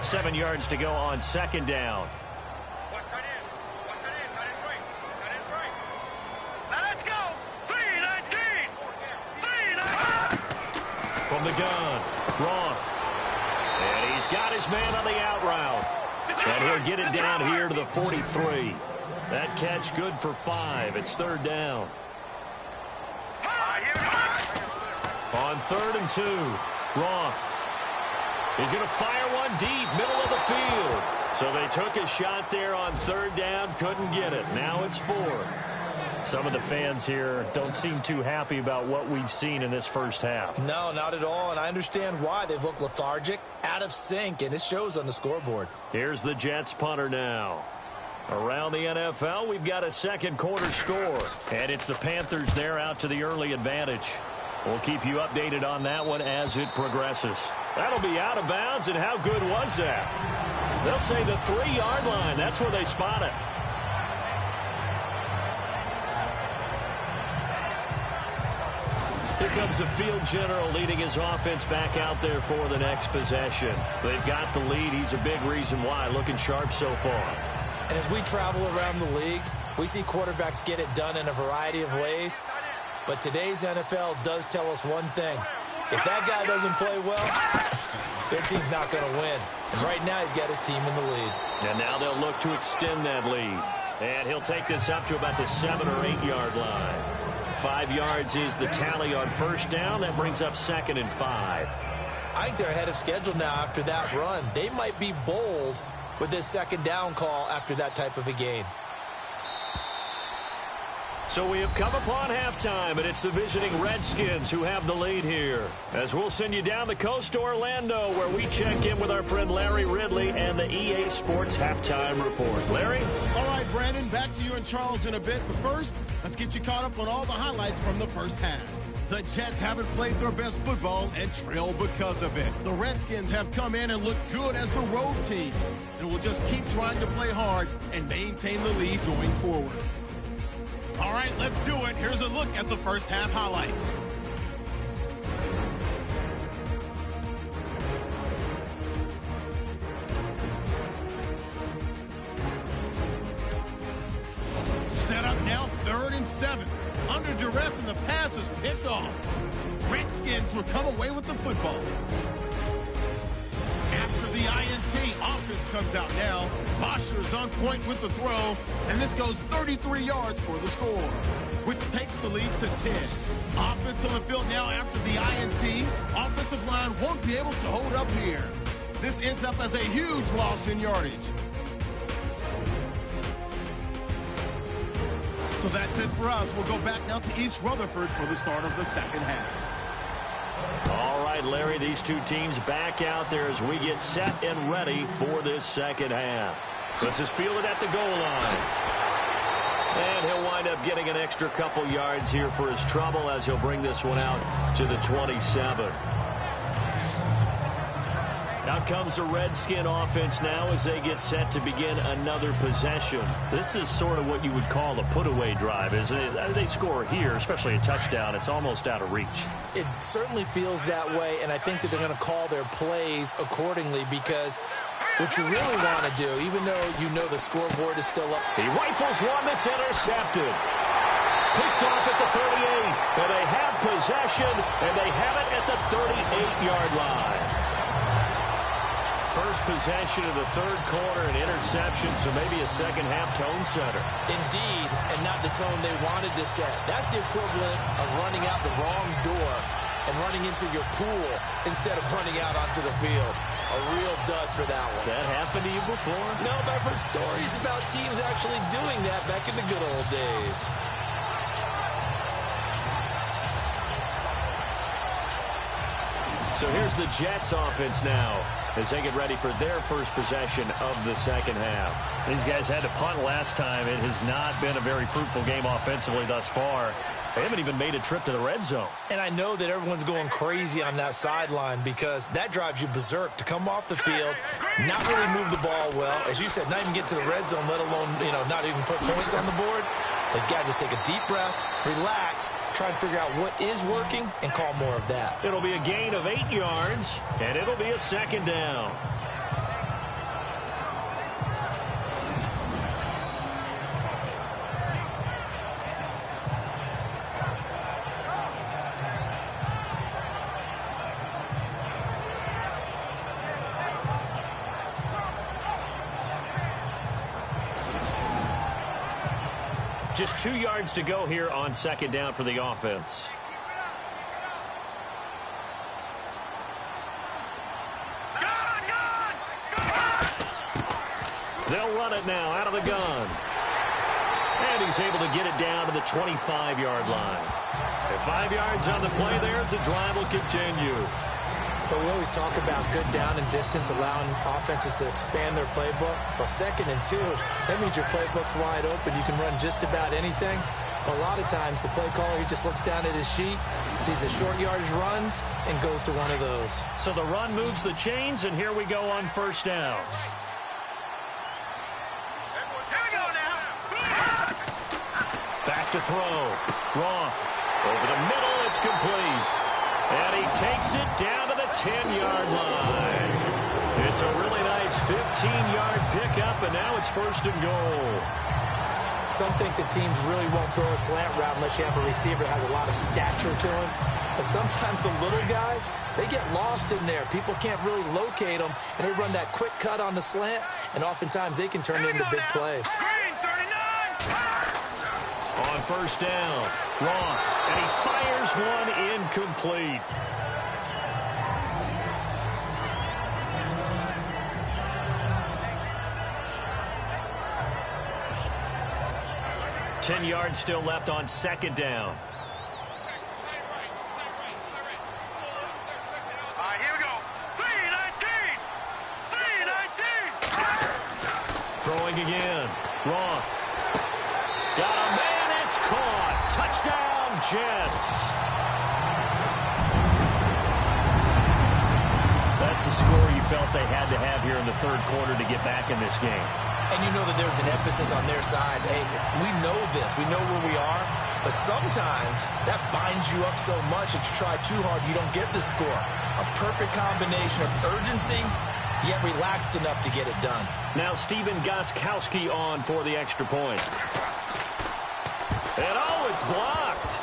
Seven yards to go on second down. Now let's go. 3-19. 3-19. From the gun, Roth. And he's got his man on the out route. And he'll get it down here to the 43. That catch good for 5. It's third down. On 3rd and 2, Roth. He's going to fire one deep, middle of the field. So they took a shot there on 3rd down, couldn't get it. Now it's 4. Some of the fans here don't seem too happy about what we've seen in this first half. No, not at all, and I understand why. They've looked lethargic, out of sync, and it shows on the scoreboard. Here's the Jets punter now. Around the NFL, we've got a second quarter score. And it's the Panthers there out to the early advantage. We'll keep you updated on that one as it progresses. That'll be out of bounds, and how good was that? They'll say the 3-yard line. That's where they spot it. Here comes the field general leading his offense back out there for the next possession. They've got the lead. He's a big reason why. Looking sharp so far. And as we travel around the league, we see quarterbacks get it done in a variety of ways. But today's NFL does tell us one thing. If that guy doesn't play well, their team's not going to win. And right now, he's got his team in the lead. And now they'll look to extend that lead. And he'll take this up to about the 7 or 8 yard line. 5 yards is the tally on first down. That brings up 2nd and 5. I think they're ahead of schedule now after that run. They might be bold with this 2nd down call after that type of a gain. So we have come upon halftime, and it's the visiting Redskins who have the lead here. As we'll send you down the coast to Orlando, where we check in with our friend Larry Ridley and the EA Sports Halftime Report. Larry? All right, Brandon, back to you and Charles in a bit. But first, let's get you caught up on all the highlights from the first half. The Jets haven't played their best football and trail because of it. The Redskins have come in and looked good as the road team, and will just keep trying to play hard and maintain the lead going forward. All right, let's do it. Here's a look at the first half highlights. Set up now, 3rd and 7. Under duress, and the pass is picked off. Redskins will come away with the football. After the INT, offense comes out now. Bosher's on point with the throw, and this goes 33 yards for the score, which takes the lead to 10. Offense on the field now after the INT. Offensive line won't be able to hold up here. This ends up as a huge loss in yardage. So that's it for us. We'll go back now to East Rutherford for the start of the second half. All right, Larry, these two teams back out there as we get set and ready for this second half. This is fielded at the goal line. And he'll wind up getting an extra couple yards here for his trouble as he'll bring this one out to the 27. Out comes the Redskin offense now as they get set to begin another possession. This is sort of what you would call a put-away drive, isn't it? They score here, especially a touchdown. It's almost out of reach. It certainly feels that way, and I think that they're going to call their plays accordingly, because what you really want to do, even though you know the scoreboard is still up. He rifles one that's intercepted. Picked off at the 38, and they have possession, and they have it at the 38-yard line. First possession of the third quarter, an interception, so maybe a second-half tone setter. Indeed, and not the tone they wanted to set. That's the equivalent of running out the wrong door and running into your pool instead of running out onto the field. A real dud for that one. Has that happened to you before? No, but I've heard stories about teams actually doing that back in the good old days. So here's the Jets offense now. as they get ready for their first possession of the second half. These guys had to punt last time. It has not been a very fruitful game offensively thus far. They haven't even made a trip to the red zone. And I know that everyone's going crazy on that sideline because that drives you berserk to come off the field, not really move the ball well. As you said, not even get to the red zone, let alone, not even put points on the board. They've got to just take a deep breath, relax, try and figure out what is working, and call more of that. It'll be a gain of 8 yards, and it'll be a second down. Just 2 yards to go here on second down for the offense. They'll run it now out of the gun. And he's able to get it down to the 25-yard line. At 5 yards on the play there, the drive will continue. But we always talk about good down and distance, allowing offenses to expand their playbook. Well, 2nd and 2, that means your playbook's wide open. You can run just about anything. But a lot of times, the play caller, he just looks down at his sheet, sees the short yardage runs, and goes to one of those. So the run moves the chains, and here we go on first down. Here we go now. Back to throw. Roth over the middle. It's complete. And he takes it down to the 10-yard line. It's a really nice 15-yard pickup, and now it's 1st and goal. Some think that teams really won't throw a slant route unless you have a receiver that has a lot of stature to him. But sometimes the little guys, they get lost in there. People can't really locate them, and they run that quick cut on the slant, and oftentimes they can turn it into big plays. Green 39. On first down, Roth, and he fires one incomplete. Ten yards still left on second down. All right, here we go. 319. 319. Throwing again. Roth. Got a man. It's caught. Touchdown, Jets. That's a score you felt they had to have here in the third quarter to get back in this game. And you know that there's an emphasis on their side. Hey, we know this. We know where we are. But sometimes that binds you up so much that you try too hard, you don't get the score. A perfect combination of urgency, yet relaxed enough to get it done. Now Stephen Gostkowski on for the extra point. And oh, it's blocked.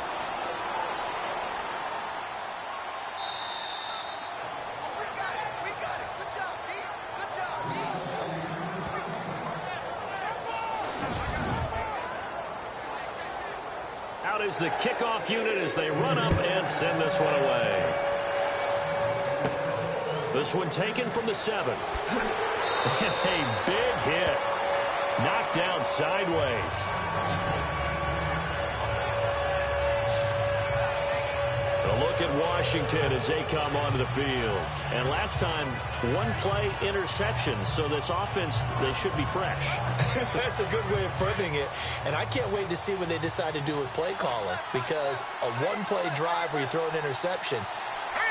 Out is the kickoff unit as they run up and send this one away. This one taken from the 7. And a big hit. Knocked down sideways. A look at Washington as they come onto the field. And last time, one play interception. So this offense, they should be fresh. That's a good way of putting it. And I can't wait to see what they decide to do with play calling. Because a one-play drive where you throw an interception,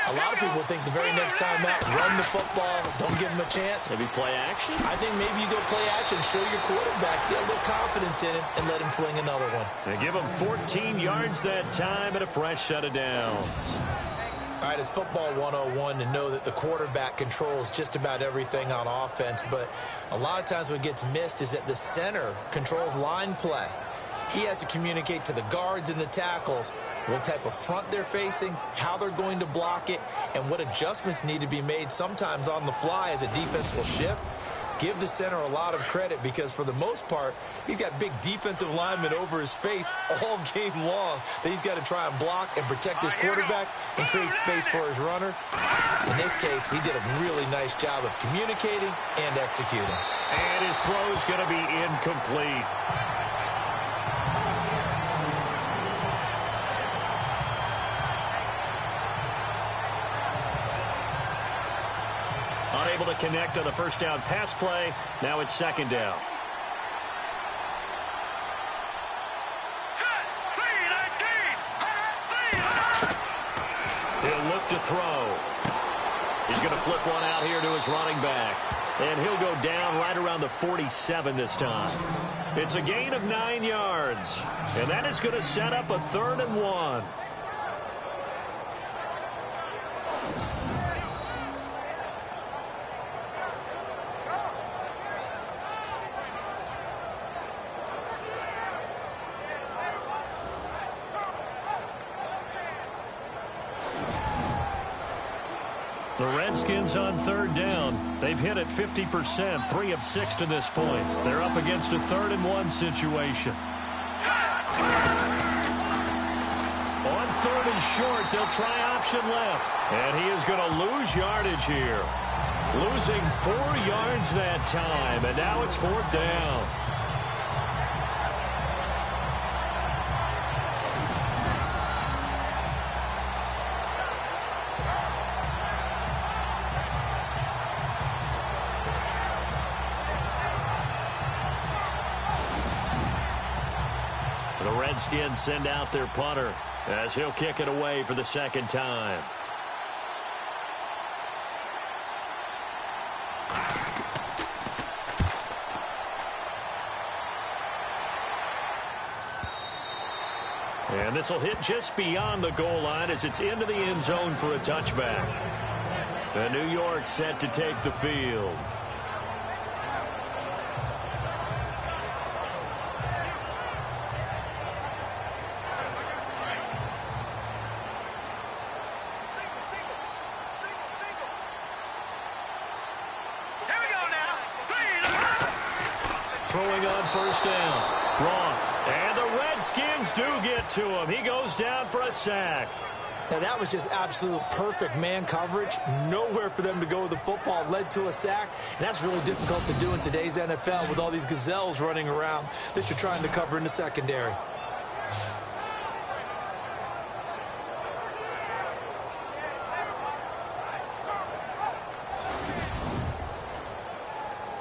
a lot of people think the very next time out, run the football, don't give them a chance. Maybe play action? I think maybe you go play action, show your quarterback, get a little confidence in it, and let him fling another one. They give him 14 yards that time and a fresh set of downs. All right, it's football 101 to know that the quarterback controls just about everything on offense, but a lot of times what gets missed is that the center controls line play. He has to communicate to the guards and the tackles what type of front they're facing, how they're going to block it, and what adjustments need to be made sometimes on the fly as a defense will shift. Give the center a lot of credit because for the most part, he's got big defensive linemen over his face all game long that he's got to try and block and protect his quarterback and create space for his runner. In this case, he did a really nice job of communicating and executing. And his throw is going to be incomplete. Unable to connect on the first down pass play. Now it's second down. He'll look to throw. He's going to flip one out here to his running back. And he'll go down right around the 47 this time. It's a gain of 9 yards. And that is going to set up a 3rd and 1. The Redskins on 3rd down. They've hit it 50%, 3 of 6 to this point. They're up against a 3rd and 1 situation. On 3rd and short, they'll try option left. And he is going to lose yardage here. Losing 4 yards that time, and now it's 4th down. The Redskins send out their punter as he'll kick it away for the 2nd time. And this will hit just beyond the goal line as it's into the end zone for a touchback. And New York set to take the field. Throwing on 1st down. Roth. And the Redskins do get to him. He goes down for a sack. Now, that was just absolute perfect man coverage. Nowhere for them to go with the football. Led to a sack. And that's really difficult to do in today's NFL with all these gazelles running around that you're trying to cover in the secondary.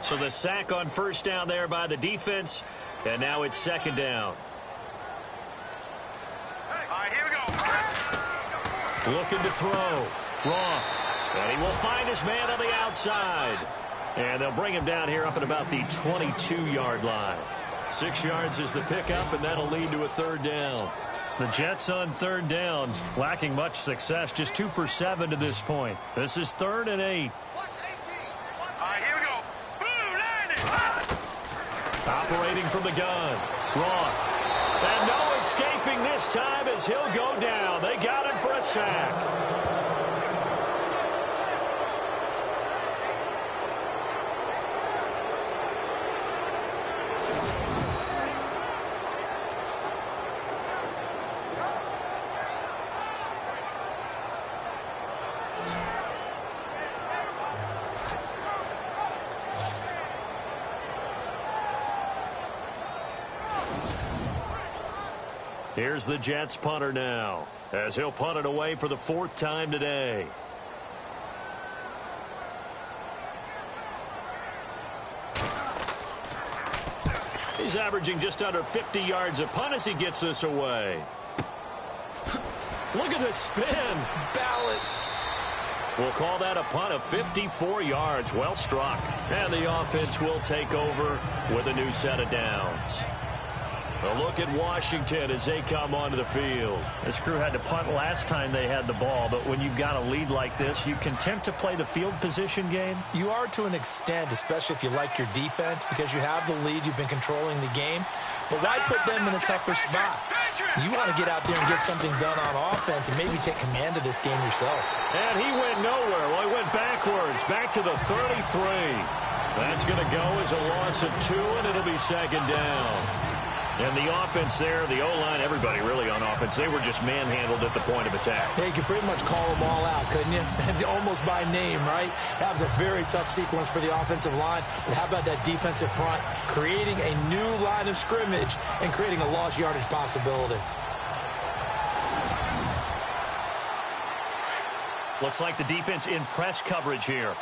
So the sack on 1st down there by the defense. And now it's 2nd down. All right, here we go. Looking to throw. Roth. And he will find his man on the outside. And they'll bring him down here up at about the 22-yard line. 6 yards is the pickup, and that'll lead to a 3rd down. The Jets on 3rd down, lacking much success, just 2 for 7 to this point. This is 3rd and 8. All right, here we go. Boom, landed. Operating from the gun. Roth. And no escaping this time as he'll go down. They got him for a sack. Here's the Jets punter now, as he'll punt it away for the 4th time today. He's averaging just under 50 yards a punt as he gets this away. Look at the spin. Balance. We'll call that a punt of 54 yards. Well struck. And the offense will take over with a new set of downs. A look at Washington as they come onto the field. This crew had to punt last time they had the ball, but when you've got a lead like this, you can tempt to play the field position game. You are to an extent, especially if you like your defense, because you have the lead, you've been controlling the game. But why put them in a tougher spot? You want to get out there and get something done on offense and maybe take command of this game yourself. And he went nowhere. Well, he went backwards, back to the 33. That's going to go as a loss of 2, and it'll be 2nd down. And the offense there, the O-line, everybody really on offense, they were just manhandled at the point of attack. Yeah, you could pretty much call them all out, couldn't you? Almost by name, right? That was a very tough sequence for the offensive line. But how about that defensive front? Creating a new line of scrimmage and creating a lost yardage possibility. Looks like the defense in press coverage here.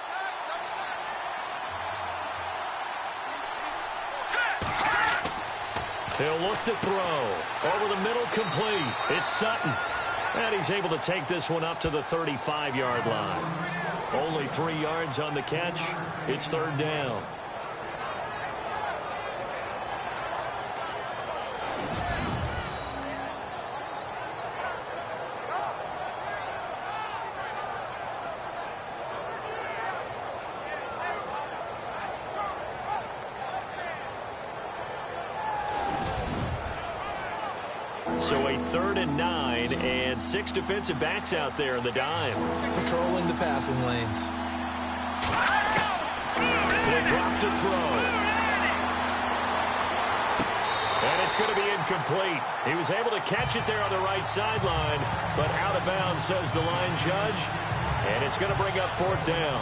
He'll look to throw. Over the middle, complete. It's Sutton. And he's able to take this one up to the 35-yard line. Only 3 yards on the catch. It's third down. So a 3rd and 9 and 6 defensive backs out there in the dime. Patrolling the passing lanes. He'll drop to throw. And it's going to be incomplete. He was able to catch it there on the right sideline, but out of bounds, says the line judge. And it's going to bring up 4th down.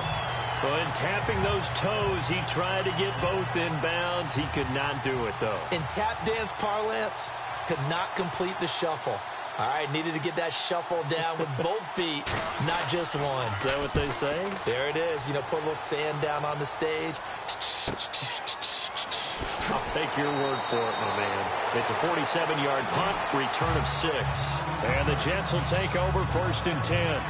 Well, in tapping those toes, he tried to get both in bounds. He could not do it, though. In tap dance parlance, could not complete the shuffle. All right, needed to get that shuffle down with both feet, not just one. Is that what they say? There it is. You know, put a little sand down on the stage. I'll take your word for it, my man. It's a 47-yard punt, return of 6. And the Jets will take over 1st and 10.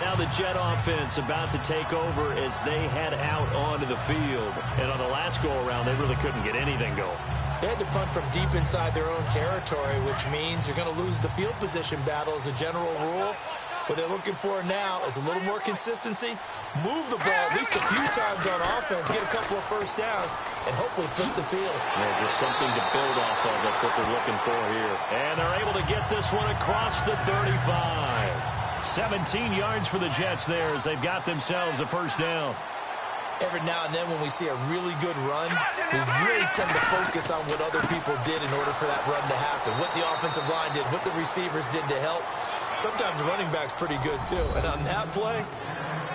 Now the Jet offense about to take over as they head out onto the field. And on the last go-around, they really couldn't get anything going. They had to punt from deep inside their own territory, which means you're going to lose the field position battle as a general rule. What they're looking for now is a little more consistency, move the ball at least a few times on offense, get a couple of first downs, and hopefully flip the field. Yeah, just something to build off of. That's what they're looking for here. And they're able to get this one across the 35. 17 yards for the Jets there as they've got themselves a first down. Every now and then when we see a really good run, we really tend to focus on what other people did in order for that run to happen, what the offensive line did, what the receivers did to help. Sometimes the running back's pretty good too. And on that play,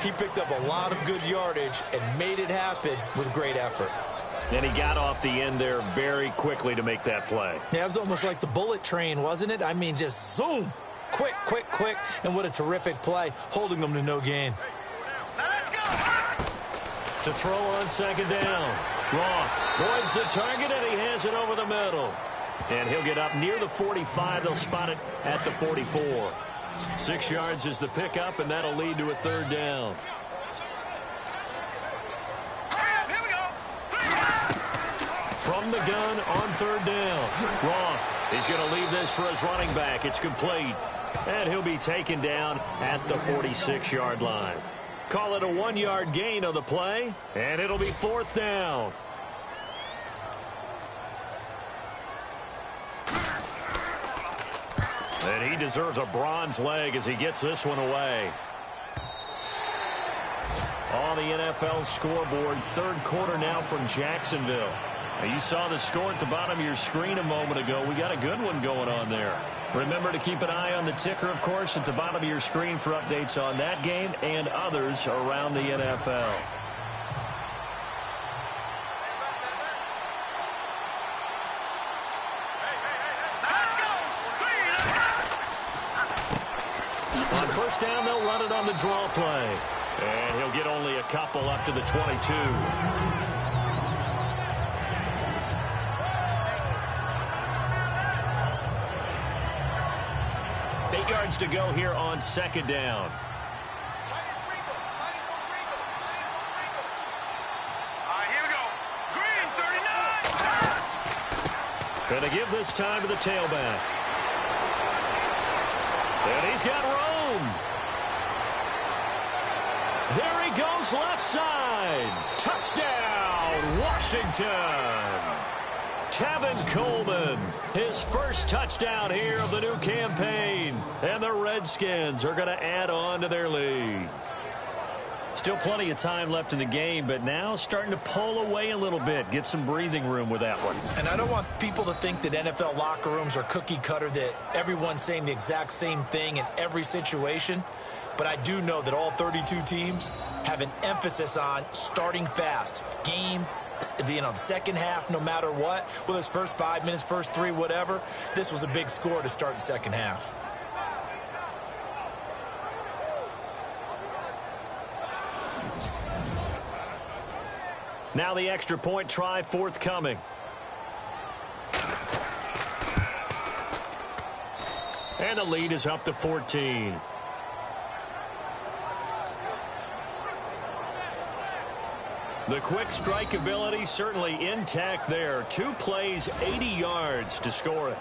he picked up a lot of good yardage and made it happen with great effort. And he got off the end there very quickly to make that play. Yeah, it was almost like the bullet train, wasn't it? I mean, just zoom, quick, quick, quick. And what a terrific play, holding them to no gain. Now let's go. To throw on 2nd down. Roth avoids the target, and he has it over the middle. And he'll get up near the 45. They'll spot it at the 44. 6 yards is the pickup, and that'll lead to a 3rd down. Here we go. From the gun on 3rd down. Roth, he's going to leave this for his running back. It's complete. And he'll be taken down at the 46-yard line. Call it a 1-yard gain on the play, and it'll be 4th down. And he deserves a bronze leg as he gets this one away. On the NFL scoreboard, 3rd quarter now from Jacksonville. Now, you saw the score at the bottom of your screen a moment ago. We got a good one going on there. Remember to keep an eye on the ticker, of course, at the bottom of your screen for updates on that game and others around the NFL. On 1st down, they'll run it on the draw play. And he'll get only a couple up to the 22. 8 yards to go here on 2nd down. Here we go. Green, 39. Going to give this time to the tailback. And he's got room. There he goes left side. Touchdown, Washington. Tevin Coleman, his first touchdown here of the new campaign. And the Redskins are going to add on to their lead. Still plenty of time left in the game, but now starting to pull away a little bit. Get some breathing room with that one. And I don't want people to think that NFL locker rooms are cookie cutter, that everyone's saying the exact same thing in every situation. But I do know that all 32 teams have an emphasis on starting fast. Game, the second half, no matter what. Whether it's first 5 minutes, first 3, whatever. This was a big score to start the second half. Now the extra point try forthcoming. And the lead is up to 14. The quick strike ability certainly intact there. 2 plays, 80 yards to score it.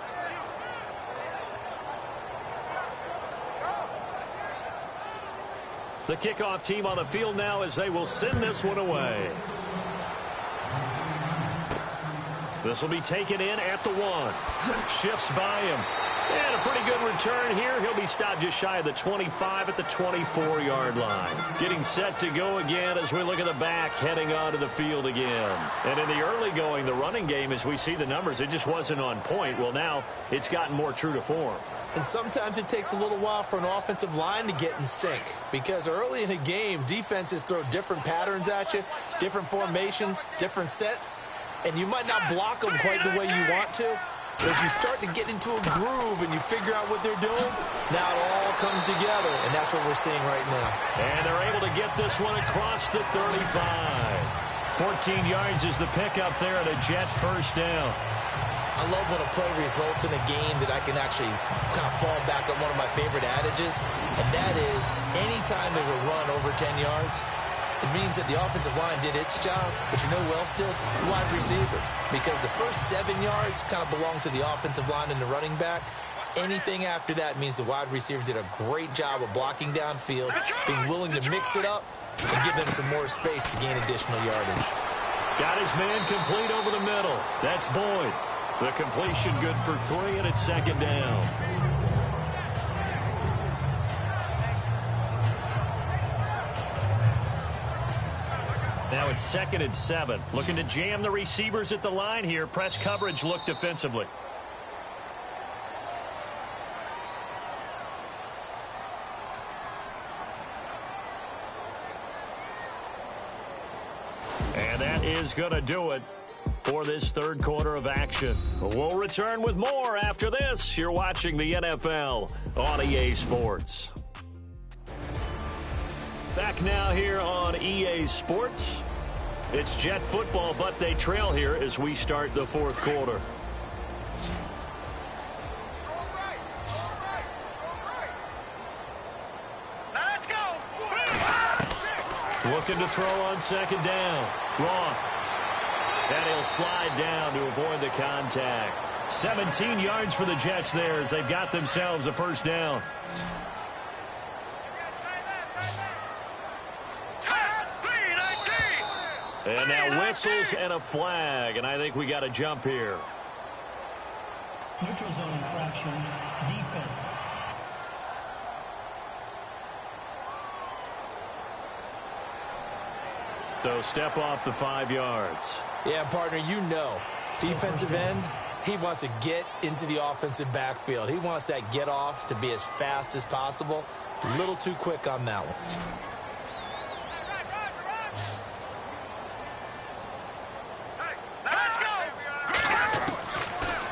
The kickoff team on the field now as they will send this one away. This will be taken in at the 1. Shifts by him. And a pretty good return here. He'll be stopped just shy of the 25 at the 24-yard line. Getting set to go again as we look at the back heading onto the field again. And in the early going, the running game, as we see the numbers, it just wasn't on point. Well, now it's gotten more true to form. And sometimes it takes a little while for an offensive line to get in sync, because early in a game, defenses throw different patterns at you, different formations, different sets, and you might not block them quite the way you want to. But as you start to get into a groove and you figure out what they're doing, now it all comes together, and that's what we're seeing right now. And they're able to get this one across the 35. 14 yards is the pickup there at a Jet first down. I love when a play results in a game that I can actually kind of fall back on one of my favorite adages, and that is anytime there's a run over 10 yards, it means that the offensive line did its job, but you know who else did? The wide receivers. Because the first 7 yards kind of belong to the offensive line and the running back. Anything after that means the wide receivers did a great job of blocking downfield, being willing to mix it up, and give them some more space to gain additional yardage. Got his man complete over the middle. That's Boyd. The completion good for 3, and it's second down. Now it's 2nd and 7. Looking to jam the receivers at the line here. Press coverage look defensively. And that is going to do it for this third quarter of action. We'll return with more after this. You're watching the NFL on EA Sports. Back now here on EA Sports. It's Jet football, but they trail here as we start the fourth quarter. Let's go. Looking to throw on second down. Roth. And he'll slide down to avoid the contact. 17 yards for the Jets there as they've got themselves a first down. And now whistles and a flag, and I think we got a jump here. Neutral zone infraction, defense. So step off the 5 yards. Yeah, partner, you know, defensive end, he wants to get into the offensive backfield. He wants that get off to be as fast as possible. A little too quick on that one.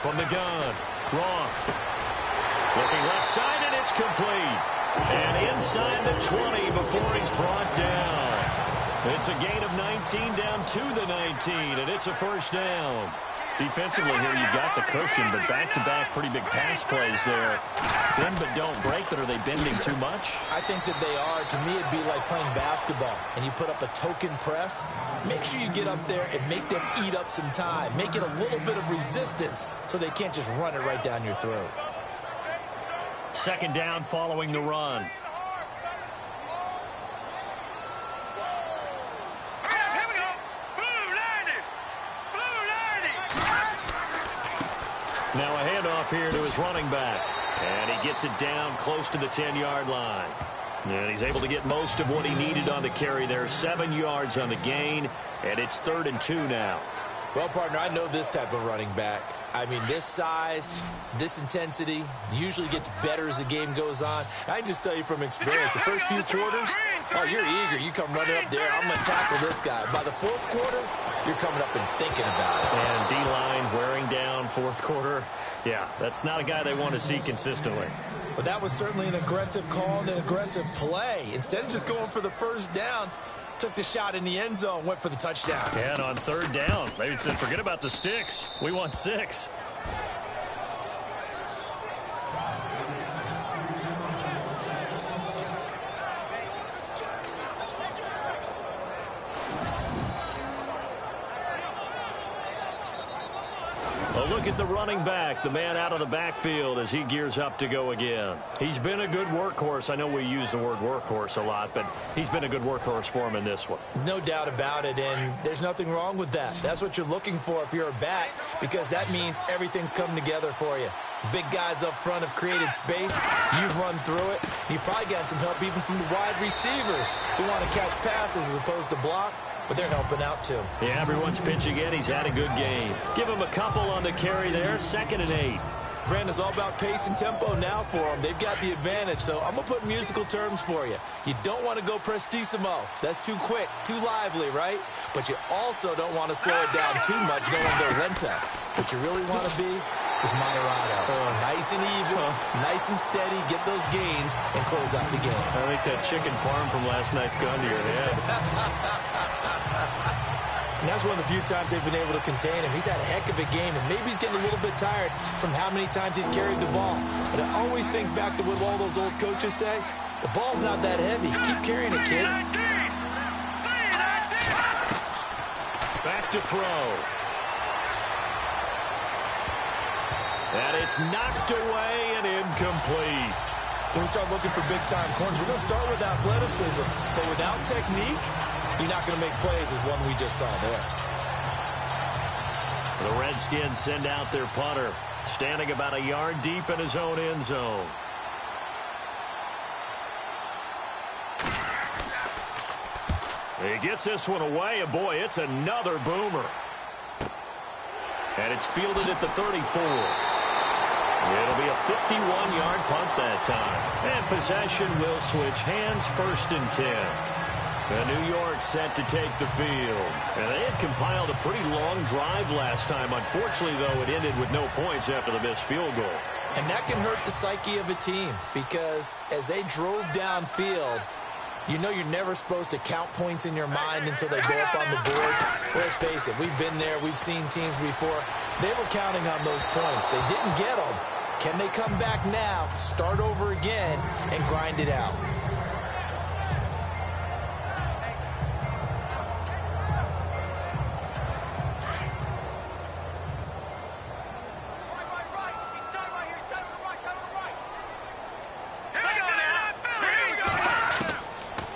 From the gun, Roth. Looking left side, and it's complete. And inside the 20 before he's brought down. It's a gain of 19 down to the 19, and it's a first down. Defensively here, you got the cushion, but back-to-back pretty big pass plays there. Bend but don't break, but are they bending too much? I think that they are. To me, it'd be like playing basketball, and you put up a token press. Make sure you get up there and make them eat up some time. Make it a little bit of resistance so they can't just run it right down your throat. Second down following the run. Now a handoff here to his running back. And he gets it down close to the 10-yard line. And he's able to get most of what he needed on the carry there. 7 yards on the gain, and it's 3rd and 2 now. Well, partner, I know this type of running back. I mean, this size, this intensity usually gets better as the game goes on. I can just tell you from experience, the first few quarters, oh, you're eager. You come running up there, I'm going to tackle this guy. By the fourth quarter, you're coming up and thinking about it. And D-line wearing down fourth quarter. Yeah, that's not a guy they want to see consistently. But that was certainly an aggressive call and an aggressive play. Instead of just going for the first down, took the shot in the end zone, went for the touchdown. And on 3rd down, maybe said, forget about the sticks. We want 6. at the running back, the man out of the backfield as he gears up to go again. He's been a good workhorse. I know we use the word workhorse a lot, but he's been a good workhorse for him in this one. No doubt about it, and there's nothing wrong with that. That's what you're looking for if you're a back, because that means everything's coming together for you. Big guys up front have created space. You've run through it. You've probably gotten some help even from the wide receivers who want to catch passes as opposed to block, but they're helping out too. Yeah, everyone's pitching in. He's had a good game. Give him a couple on the carry there. 2nd and 8. Brandon, it's all about pace and tempo now for them. They've got the advantage, so I'm going to put musical terms for you. You don't want to go prestissimo. That's too quick, too lively, right? But you also don't want to slow it down too much going to lento. What you really want to be is moderato. Nice and even, nice and steady, get those gains, and close out the game. I think that chicken parm from last night's gone to your head. And that's one of the few times they've been able to contain him. He's had a heck of a game, and maybe he's getting a little bit tired from how many times he's carried the ball. But I always think back to what all those old coaches say. The ball's not that heavy. Keep carrying it, kid. Back to throw. And it's knocked away and incomplete. When we start looking for big-time corners, we're going to start with athleticism. But without technique, you're not going to make plays as one we just saw there. The Redskins send out their punter, standing about a yard deep in his own end zone. He gets this one away, and boy, it's another boomer. And it's fielded at the 34. It'll be a 51-yard punt that time. And possession will switch hands, 1st and 10. New York set to take the field. And they had compiled a pretty long drive last time. Unfortunately, though, it ended with no points after the missed field goal. And that can hurt the psyche of a team because as they drove downfield, you know you're never supposed to count points in your mind until they go up on the board. Well, let's face it, we've been there. We've seen teams before. They were counting on those points. They didn't get them. Can they come back now, start over again, and grind it out?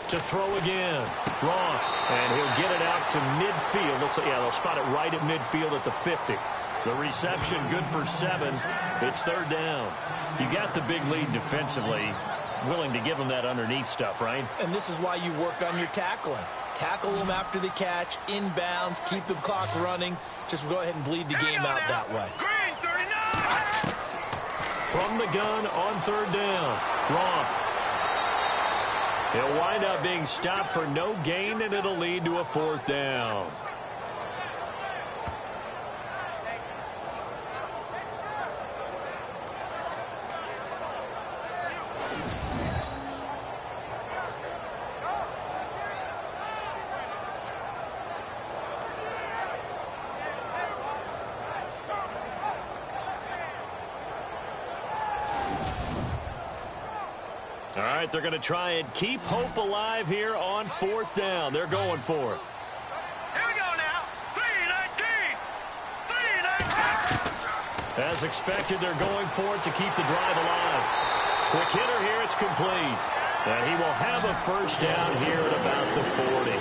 To throw again. Roth. And he'll get it out to midfield. They'll spot it right at midfield at the 50. The reception good for 7. It's 3rd down. You got the big lead defensively. Willing to give them that underneath stuff, right? And this is why you work on your tackling. Tackle them after the catch, inbounds, keep the clock running. Just go ahead and bleed the game out that way. Green, 39! From the gun on 3rd down. Roth. He'll wind up being stopped for no gain, and it'll lead to a 4th down. All right, they're going to try and keep hope alive here on 4th down. They're going for it. Here we go now. 3-19! 3-19! As expected, they're going for it to keep the drive alive. Quick hitter here, it's complete. And he will have a 1st down here at about the 40.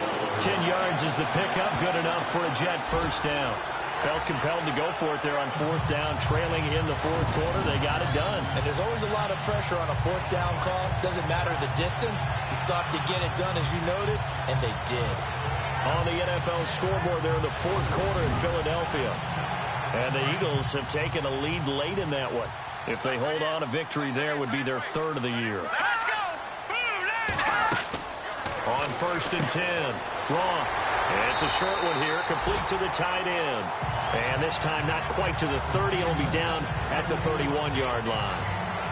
10 yards is the pickup, good enough for a Jet 1st down. Felt compelled to go for it there on 4th down, trailing in the 4th quarter. They got it done. And there's always a lot of pressure on a 4th down call. Doesn't matter the distance. You still have to get it done, as you noted, and they did. On the NFL scoreboard there in the 4th quarter in Philadelphia. And the Eagles have taken a lead late in that one. If they hold on, a victory there would be their 3rd of the year. Let's go! On 1st and 10, Roth. And it's a short one here, complete to the tight end. And this time not quite to the 30. It'll be down at the 31-yard line.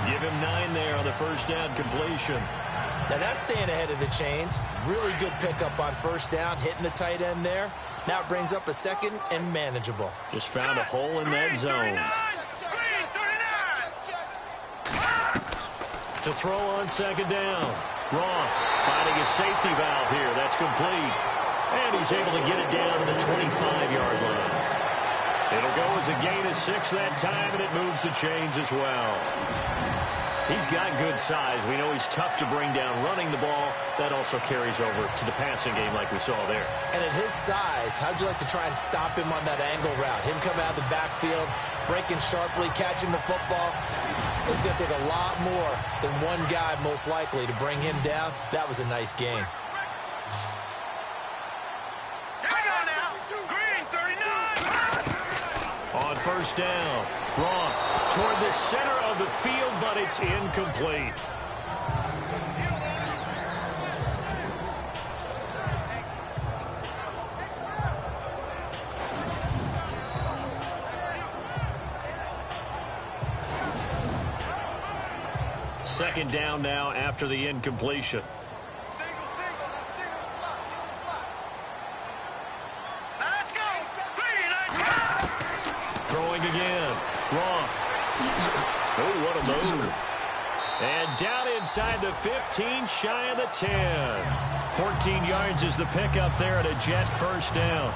Give him 9 there on the 1st down completion. Now that's staying ahead of the chains. Really good pickup on 1st down, hitting the tight end there. Now it brings up a 2nd and manageable. Just found a hole in that zone. Green, 39! To throw on 2nd down. Roth finding a safety valve here. That's complete. And he's able to get it down to the 25-yard line. It'll go as a gain of 6 that time, and it moves the chains as well. He's got good size. We know he's tough to bring down running the ball. That also carries over to the passing game like we saw there. And at his size, how'd you like to try and stop him on that angle route? Him coming out of the backfield, breaking sharply, catching the football. It's going to take a lot more than one guy, most likely, to bring him down. That was a nice game. Here we go now. Green, 39. On first down, Roth toward the center of the field, but it's incomplete. Second down now after the incompletion. Let's go. Green, Throwing again. Roth. Oh, what a move. And down inside the 15, shy of the 10. 14 yards is the pickup there at a Jet first down.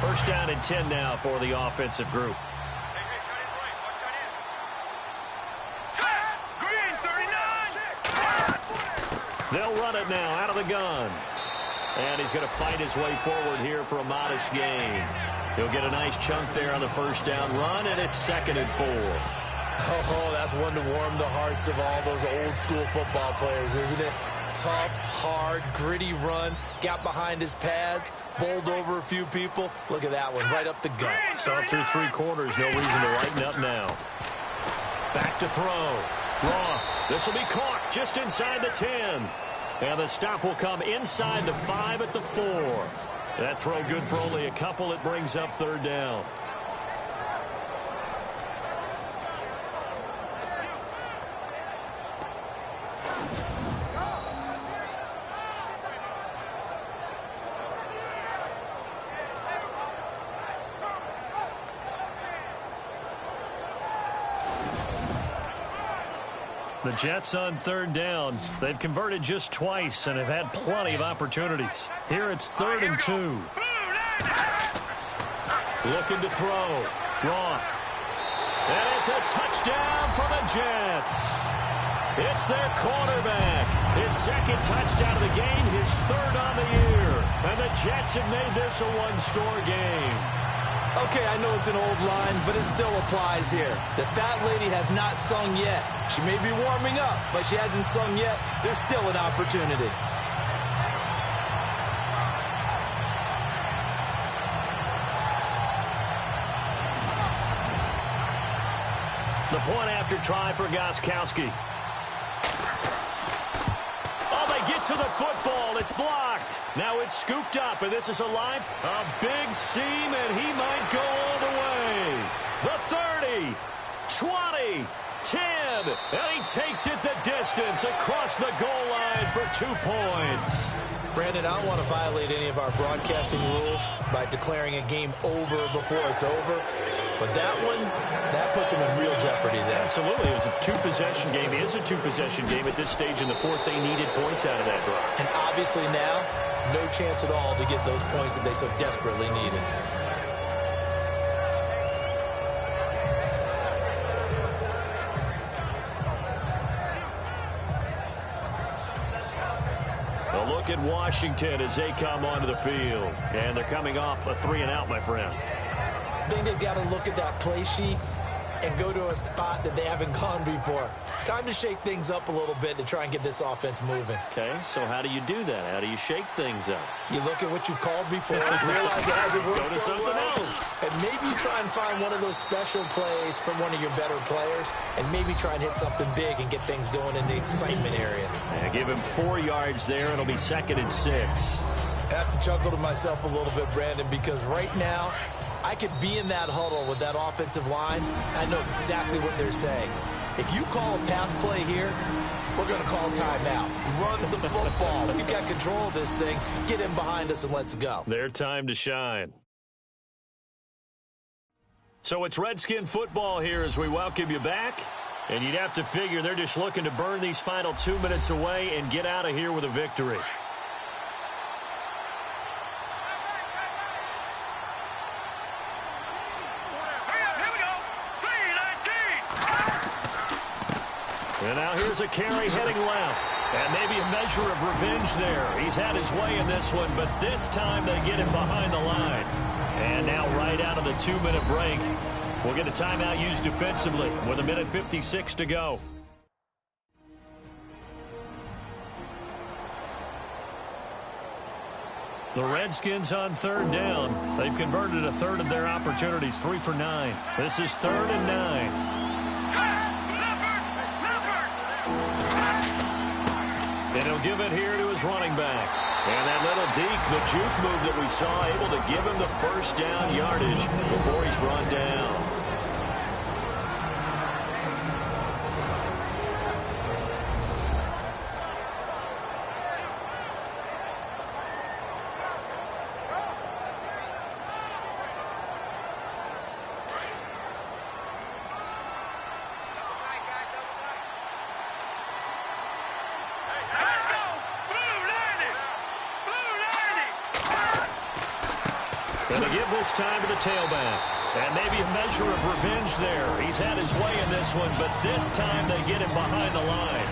First down and 10 now for the offensive group. Green, 39. They'll run it now out of the gun. And he's going to fight his way forward here for a modest gain. He'll get a nice chunk there on the first down run, and it's 2nd and 4. Oh, that's one to warm the hearts of all those old school football players, isn't it? Tough, hard, gritty run. Got behind his pads, bowled over a few people. Look at that one, right up the gut. Saw it through 3 quarters. No reason to lighten up now. Back to throw. Roth. This will be caught just inside the 10. And the stop will come inside the 5 at the 4. That throw good for only a couple. It brings up 3rd down. The Jets on 3rd down. They've converted just twice and have had plenty of opportunities. Here it's 3rd and 2. Looking to throw. Roth. And it's a touchdown for the Jets. It's their quarterback. His 2nd touchdown of the game, his 3rd on the year. And the Jets have made this a one-score game. Okay, I know it's an old line, but it still applies here. The fat lady has not sung yet. She may be warming up, but she hasn't sung yet. There's still an opportunity. The point after try for Gostkowski. Oh, they get to the football. It's blocked. Now it's scooped up, and this is alive. A big seam, and he might go all the way. The 30, 20, 10, and he takes it the distance across the goal line for 2 points. Brandon, I don't want to violate any of our broadcasting rules by declaring a game over before it's over. But that one, that puts him in real jeopardy there. Absolutely. It was a 2-possession game. It is a 2-possession game at this stage in the 4th. They needed points out of that drive. And obviously now, no chance at all to get those points that they so desperately needed. A look at Washington as they come onto the field. And they're coming off a 3-and-out, my friend. I think they've got to look at that play sheet and go to a spot that they haven't gone before. Time to shake things up a little bit to try and get this offense moving. Okay, so how do you do that? How do you shake things up? You look at what you've called before, realize it hasn't worked Go to so something well, else. and maybe try and find one of those special plays from one of your better players, and maybe try and hit something big and get things going in the excitement area. Yeah, give him 4 yards there. It'll be 2nd and 6. I have to chuckle to myself a little bit, Brandon, because right now, I could be in that huddle with that offensive line. I know exactly what they're saying. If you call a pass play here, we're going to call timeout. Run the football. We've got control of this thing. Get in behind us and let's go. Their time to shine. So it's Redskin football here as we welcome you back. And you'd have to figure they're just looking to burn these final 2 minutes away and get out of here with a victory. And now here's a carry heading left. And maybe a measure of revenge there. He's had his way in this one, but this time they get him behind the line. And now right out of the 2-minute break, we'll get a timeout used defensively with 1:56 to go. The Redskins on 3rd down. They've converted a third of their opportunities, 3 for 9. This is 3rd and 9. And he'll give it here to his running back. And that little deke, the juke move that we saw, able to give him the first down yardage before he's brought down. And they give this time to the tailback. And maybe a measure of revenge there. He's had his way in this one, but this time they get him behind the line.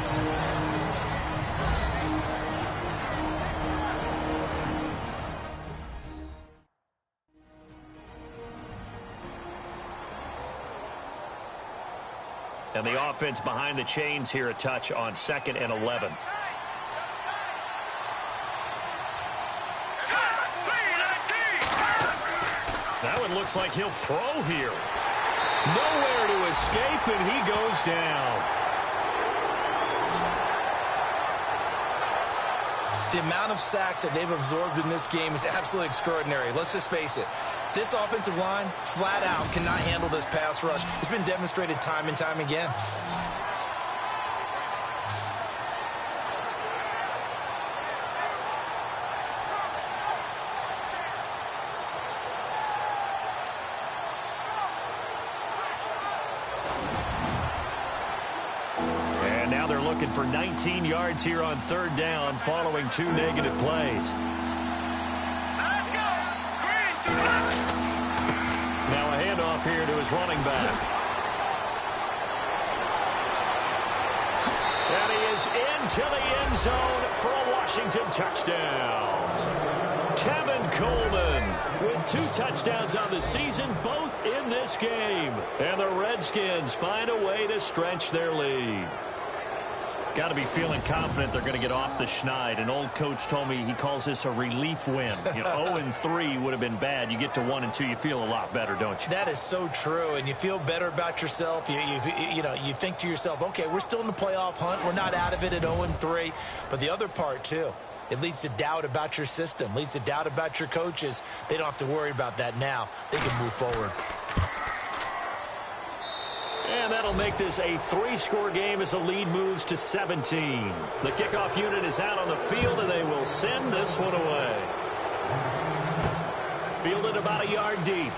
And the offense behind the chains here a touch on 2nd and 11. That one looks like he'll throw here. Nowhere to escape, and he goes down. The amount of sacks that they've absorbed in this game is absolutely extraordinary. Let's just face it. This offensive line, flat out, cannot handle this pass rush. It's been demonstrated time and time again. Looking for 19 yards here on 3rd down following 2 negative plays. Let's go! Green! Now a handoff here to his running back. And he is into the end zone for a Washington touchdown. Tevin Coleman with 2 touchdowns on the season, both in this game. And the Redskins find a way to stretch their lead. Got to be feeling confident they're going to get off the schneid. An old coach told me he calls this a relief win. 0-3 would have been bad. You get to 1-2, you feel a lot better, don't you? That is so true, and you feel better about yourself. You think to yourself, okay, we're still in the playoff hunt. We're not out of it at 0-3. But the other part, too, it leads to doubt about your system, leads to doubt about your coaches. They don't have to worry about that now. They can move forward. And that'll make this a 3-score game as the lead moves to 17. The kickoff unit is out on the field, and they will send this one away. Fielded about a yard deep.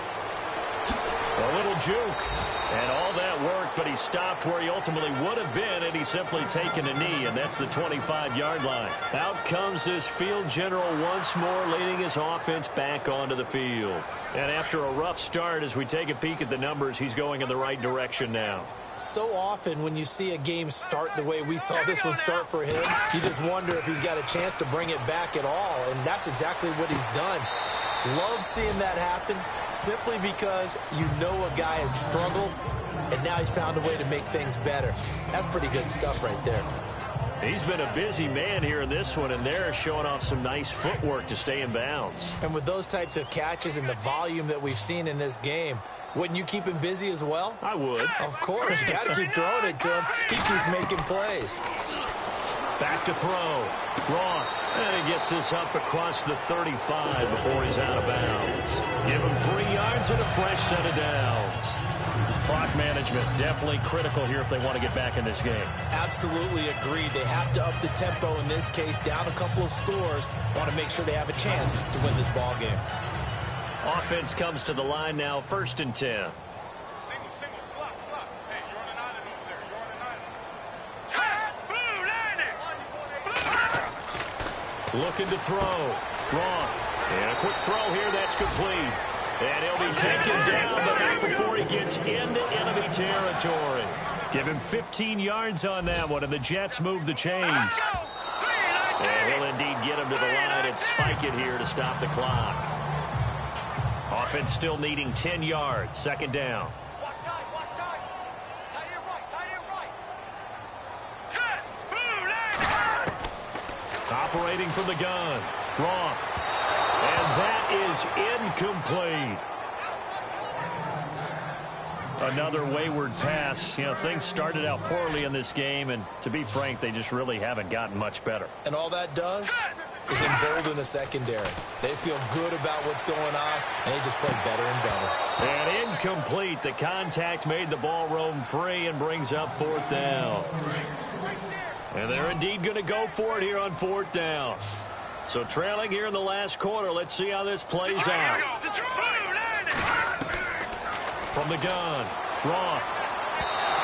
A little juke. And all that worked, but he stopped where he ultimately would have been had he simply taken a knee, and that's the 25-yard line. Out comes this field general once more, leading his offense back onto the field. And after a rough start, as we take a peek at the numbers, he's going in the right direction now. So often when you see a game start the way we saw this one start for him, you just wonder if he's got a chance to bring it back at all, and that's exactly what he's done. Love seeing that happen simply because you know a guy has struggled, and now he's found a way to make things better. That's pretty good stuff right there. He's been a busy man here in this one, and they're showing off some nice footwork to stay in bounds. And with those types of catches and the volume that we've seen in this game, wouldn't you keep him busy as well? I would. Of course. You got to keep throwing it to him. He keeps making plays. Back to throw. Roth. And he gets this up across the 35 before he's out of bounds. Give him 3 yards and a fresh set of downs. Clock management definitely critical here if they want to get back in this game. Absolutely agreed. They have to up the tempo in this case, down a couple of scores. Want to make sure they have a chance to win this ball game. Offense comes to the line now, 1st and 10. Single, slot. Hey, you're on an island over there. You're on an island. Blue landing. Looking to throw. Roth. And a quick throw here. That's complete. And he'll be taken down, but not before he gets into enemy territory. Give him 15 yards on that one, and the Jets move the chains. And he'll indeed get him to the line and spike it here to stop the clock. Offense still needing 10 yards. 2nd down. Watch time. Tie it right. Set. Blue landing. Operating from the gun. Roth. And that is incomplete. Another wayward pass. You know, things started out poorly in this game, and to be frank, they just really haven't gotten much better. And all that does is embolden the secondary. They feel good about what's going on, and they just play better and better. And incomplete. The contact made the ball roam free and brings up 4th down. And they're indeed going to go for it here on 4th down. So trailing here in the last quarter. Let's see how this plays out. From the gun, Roth.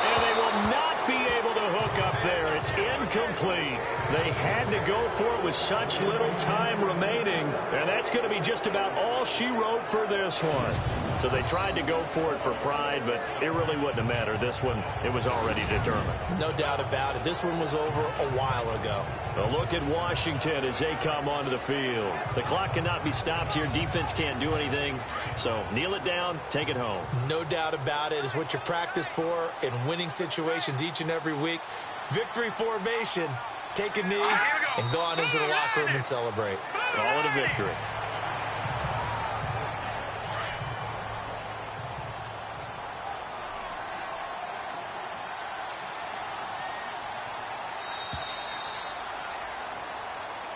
And they will not be able to hook up there. It's incomplete. They had to go for it with such little time remaining. And that's going to be just about all she wrote for this one. So they tried to go for it for pride, but it really wouldn't have mattered. This one, it was already determined. No doubt about it. This one was over a while ago. A look at Washington as they come onto the field. The clock cannot be stopped here. Defense can't do anything. So kneel it down, take it home. No doubt about it. It's what you practice for in winning situations each and every week. Victory formation. Take a knee and go on into the locker room and celebrate. Call it a victory.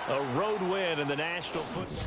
A road win in the National Football